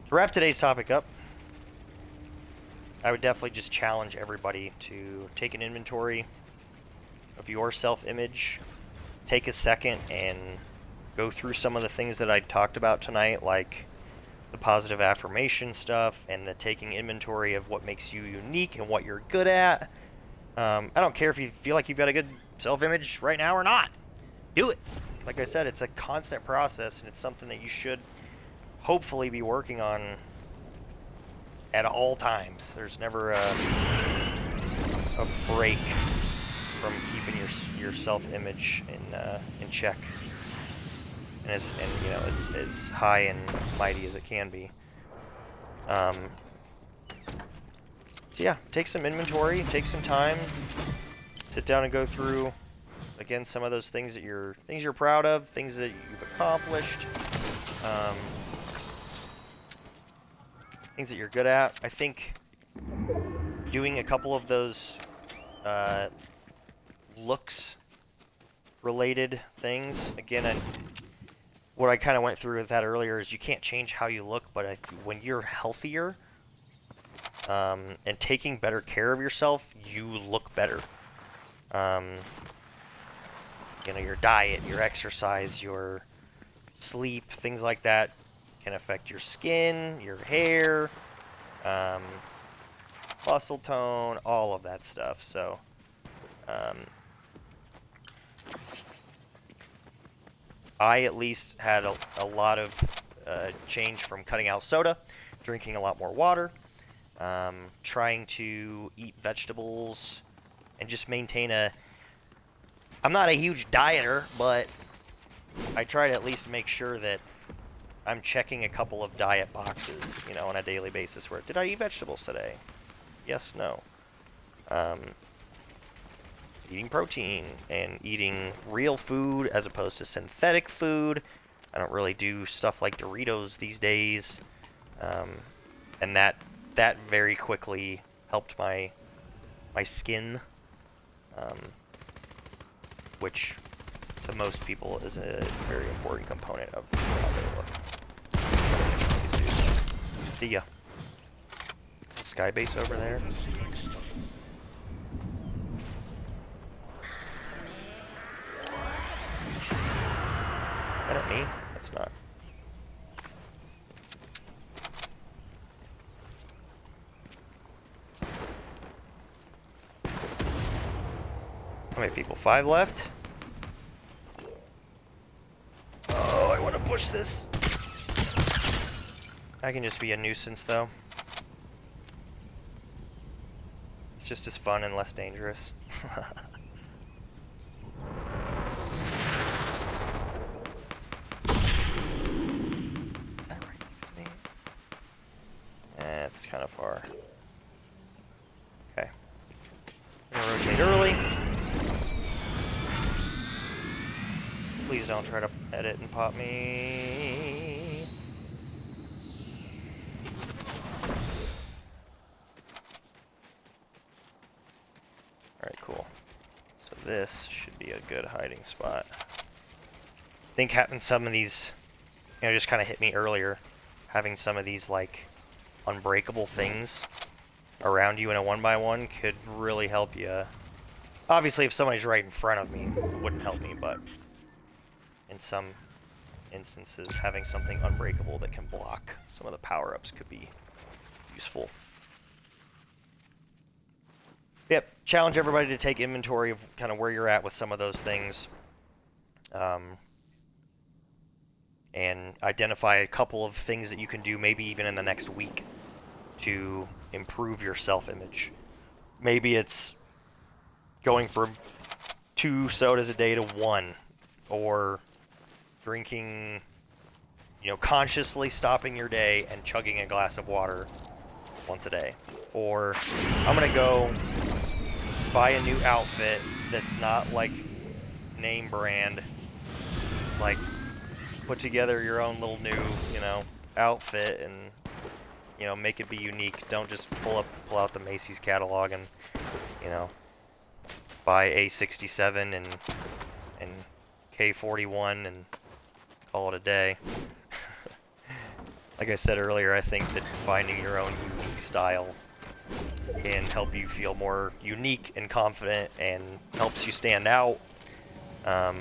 To wrap today's topic up, I would definitely just challenge everybody to take an inventory of your self-image. Take a second and go through some of the things that I talked about tonight, like the positive affirmation stuff and the taking inventory of what makes you unique and what you're good at. I don't care if you feel like you've got a good self-image right now or not. Do it. Like I said, it's a constant process, and it's something that you should hopefully be working on at all times. There's never a break from keeping your self-image in check, and you know, as high and mighty as it can be. So yeah, take some inventory, take some time, sit down and go through again some of those things that you're proud of, things that you've accomplished. Things that you're good at. I think doing a couple of those looks related things, again, what I kind of went through with that earlier is you can't change how you look, but when you're healthier and taking better care of yourself, you look better. You know, your diet, your exercise, your sleep, things like that can affect your skin, your hair, muscle tone, all of that stuff. So, I at least had a lot of change from cutting out soda, drinking a lot more water, trying to eat vegetables, and just maintain a I'm not a huge dieter, but I try to at least make sure that I'm checking a couple of diet boxes, you know, on a daily basis. Where, did I eat vegetables today? Yes, no. Eating protein and eating real food as opposed to synthetic food. I don't really do stuff like Doritos these days. And that very quickly helped my skin, which to most people is a very important component of how they look. See ya. Sky base over there. Is that at me? That's not. How many people? 5 left? Oh, I want to push this. I can just be a nuisance, though. It's just as fun and less dangerous. Is that right next to me? It's kind of far. Okay. I'm gonna rotate early. Please don't try to edit and pop me. Alright, cool. So this should be a good hiding spot. I think having some of these, you know, just kind of hit me earlier. Having some of these, like, unbreakable things around you in a 1x1 could really help you. Obviously, if somebody's right in front of me, it wouldn't help me, but in some instances, having something unbreakable that can block some of the power-ups could be useful. Yep, challenge everybody to take inventory of kind of where you're at with some of those things. And identify a couple of things that you can do, maybe even in the next week, to improve your self-image. Maybe it's going from 2 sodas a day to 1, or drinking, you know, consciously stopping your day and chugging a glass of water once a day. Or I'm gonna go buy a new outfit that's not like name brand, like put together your own little new, you know, outfit and, you know, make it be unique. Don't just pull out the Macy's catalog and, you know, buy A67 and K41 and call it a day. Like I said earlier, I think that finding your own unique style can help you feel more unique and confident and helps you stand out. My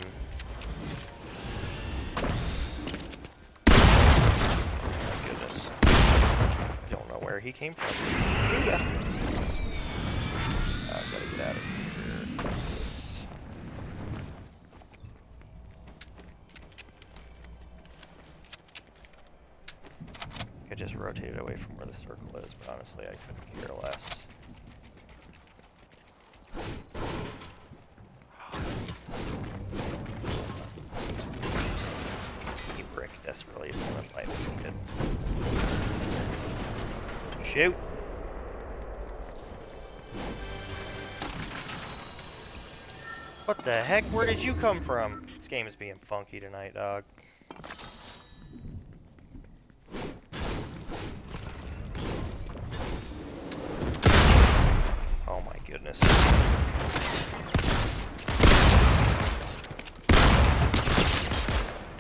goodness. Don't know where he came from. See ya. I've got to get out of here. I just rotated away from where the circle is, but honestly, I couldn't care less. He brick desperately want to fight this kid. Shoot! What the heck? Where did you come from? This game is being funky tonight, dog. Oh my goodness.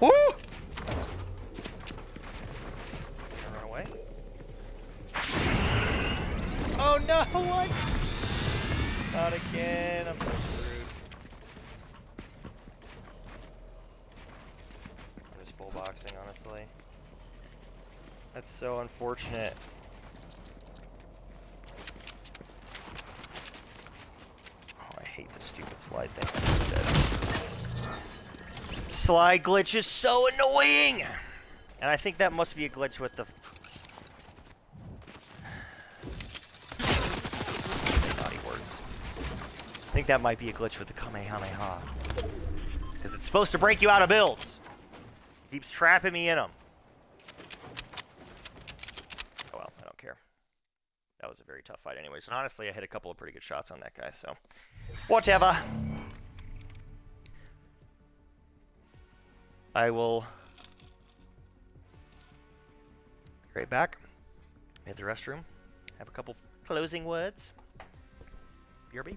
Woo! Can I run away? Oh no! What? Not again. I'm so screwed. I'm just full boxing, honestly. That's so unfortunate. I hate the stupid slide thing. Slide glitch is so annoying! And I think that must be a glitch with the... Naughty words. I think that might be a glitch with the Kamehameha. Because it's supposed to break you out of builds. It keeps trapping me in them. Oh well, I don't care. That was a very tough fight anyways. And honestly, I hit a couple of pretty good shots on that guy, so... whatever. I will... be right back. Hit the restroom. Have a couple closing words. BRB.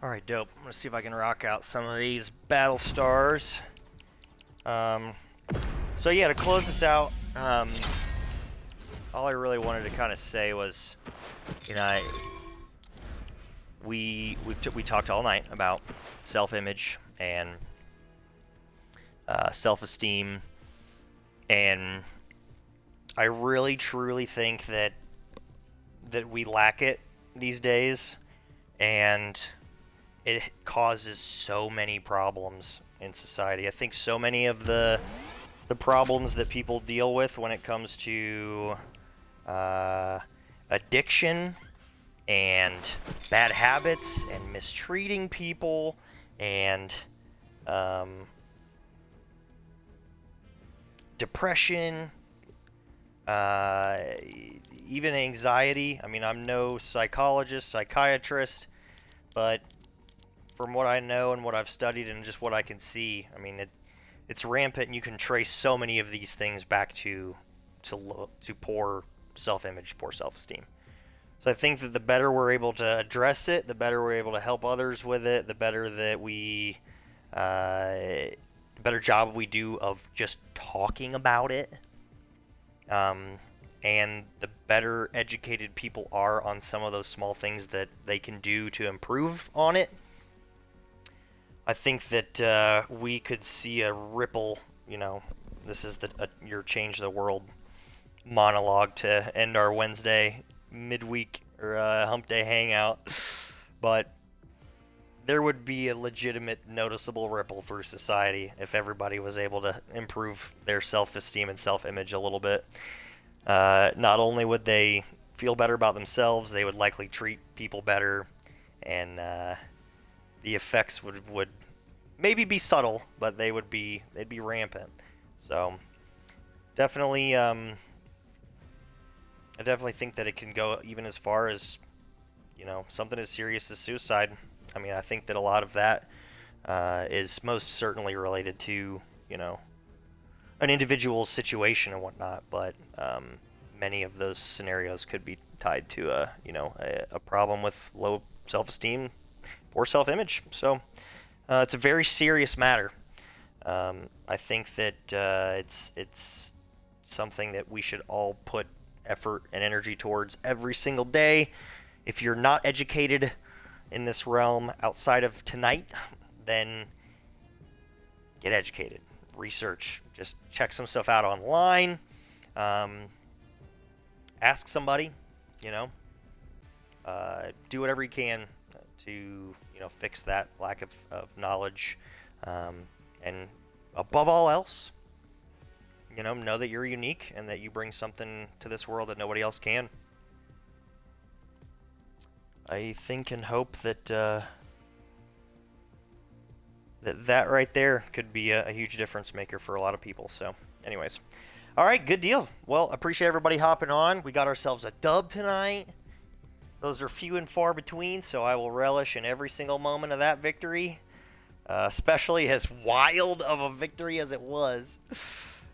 Alright, dope. I'm gonna see if I can rock out some of these battle stars. So yeah, to close this out, all I really wanted to kind of say was, you know, we talked all night about self-image and self-esteem, and I really truly think that we lack it these days, and it causes so many problems in society. I think so many of the problems that people deal with when it comes to addiction and bad habits and mistreating people and depression, even anxiety. I mean, I'm no psychologist, psychiatrist, but from what I know and what I've studied and just what I can see, I mean, it's rampant, and you can trace so many of these things back to poor self-image, poor self-esteem. So I think that the better we're able to address it, the better we're able to help others with it, the better that we, better job we do of just talking about it, and the better educated people are on some of those small things that they can do to improve on it. I think that we could see a ripple, you know, this is your change the world monologue to end our Wednesday midweek or hump day hangout, but there would be a legitimate noticeable ripple through society if everybody was able to improve their self-esteem and self-image a little bit. Not only would they feel better about themselves, they would likely treat people better, and the effects would maybe be subtle, but they'd be rampant. So definitely, I definitely think that it can go even as far as, you know, something as serious as suicide. I mean, I think that a lot of that is most certainly related to, you know, an individual's situation and whatnot, but many of those scenarios could be tied to a problem with low self-esteem, poor self-image. So it's a very serious matter. I think that it's something that we should all put effort and energy towards every single day. If you're not educated in this realm outside of tonight, then get educated. Research. Just check some stuff out online. Ask somebody, you know. Do whatever you can to, you know, fix that lack of knowledge. And above all else, you know that you're unique and that you bring something to this world that nobody else can. I think and hope that that right there could be a huge difference maker for a lot of people. So, anyways, all right, good deal. Well, appreciate everybody hopping on. We got ourselves a dub tonight. Those are few and far between, so I will relish in every single moment of that victory, especially as wild of a victory as it was.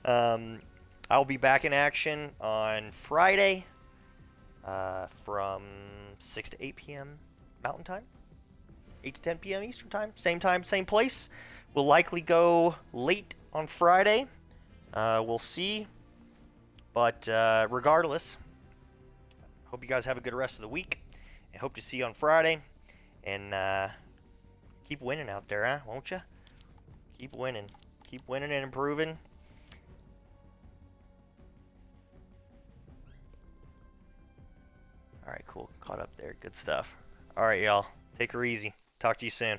I'll be back in action on Friday from 6 to 8 p.m. Mountain Time, 8 to 10 p.m. Eastern Time, same place. We'll likely go late on Friday. We'll see. But regardless, hope you guys have a good rest of the week. And hope to see you on Friday. And keep winning out there, huh? Won't you? Keep winning. Keep winning and improving. All right, cool. Caught up there. Good stuff. All right, y'all. Take her easy. Talk to you soon.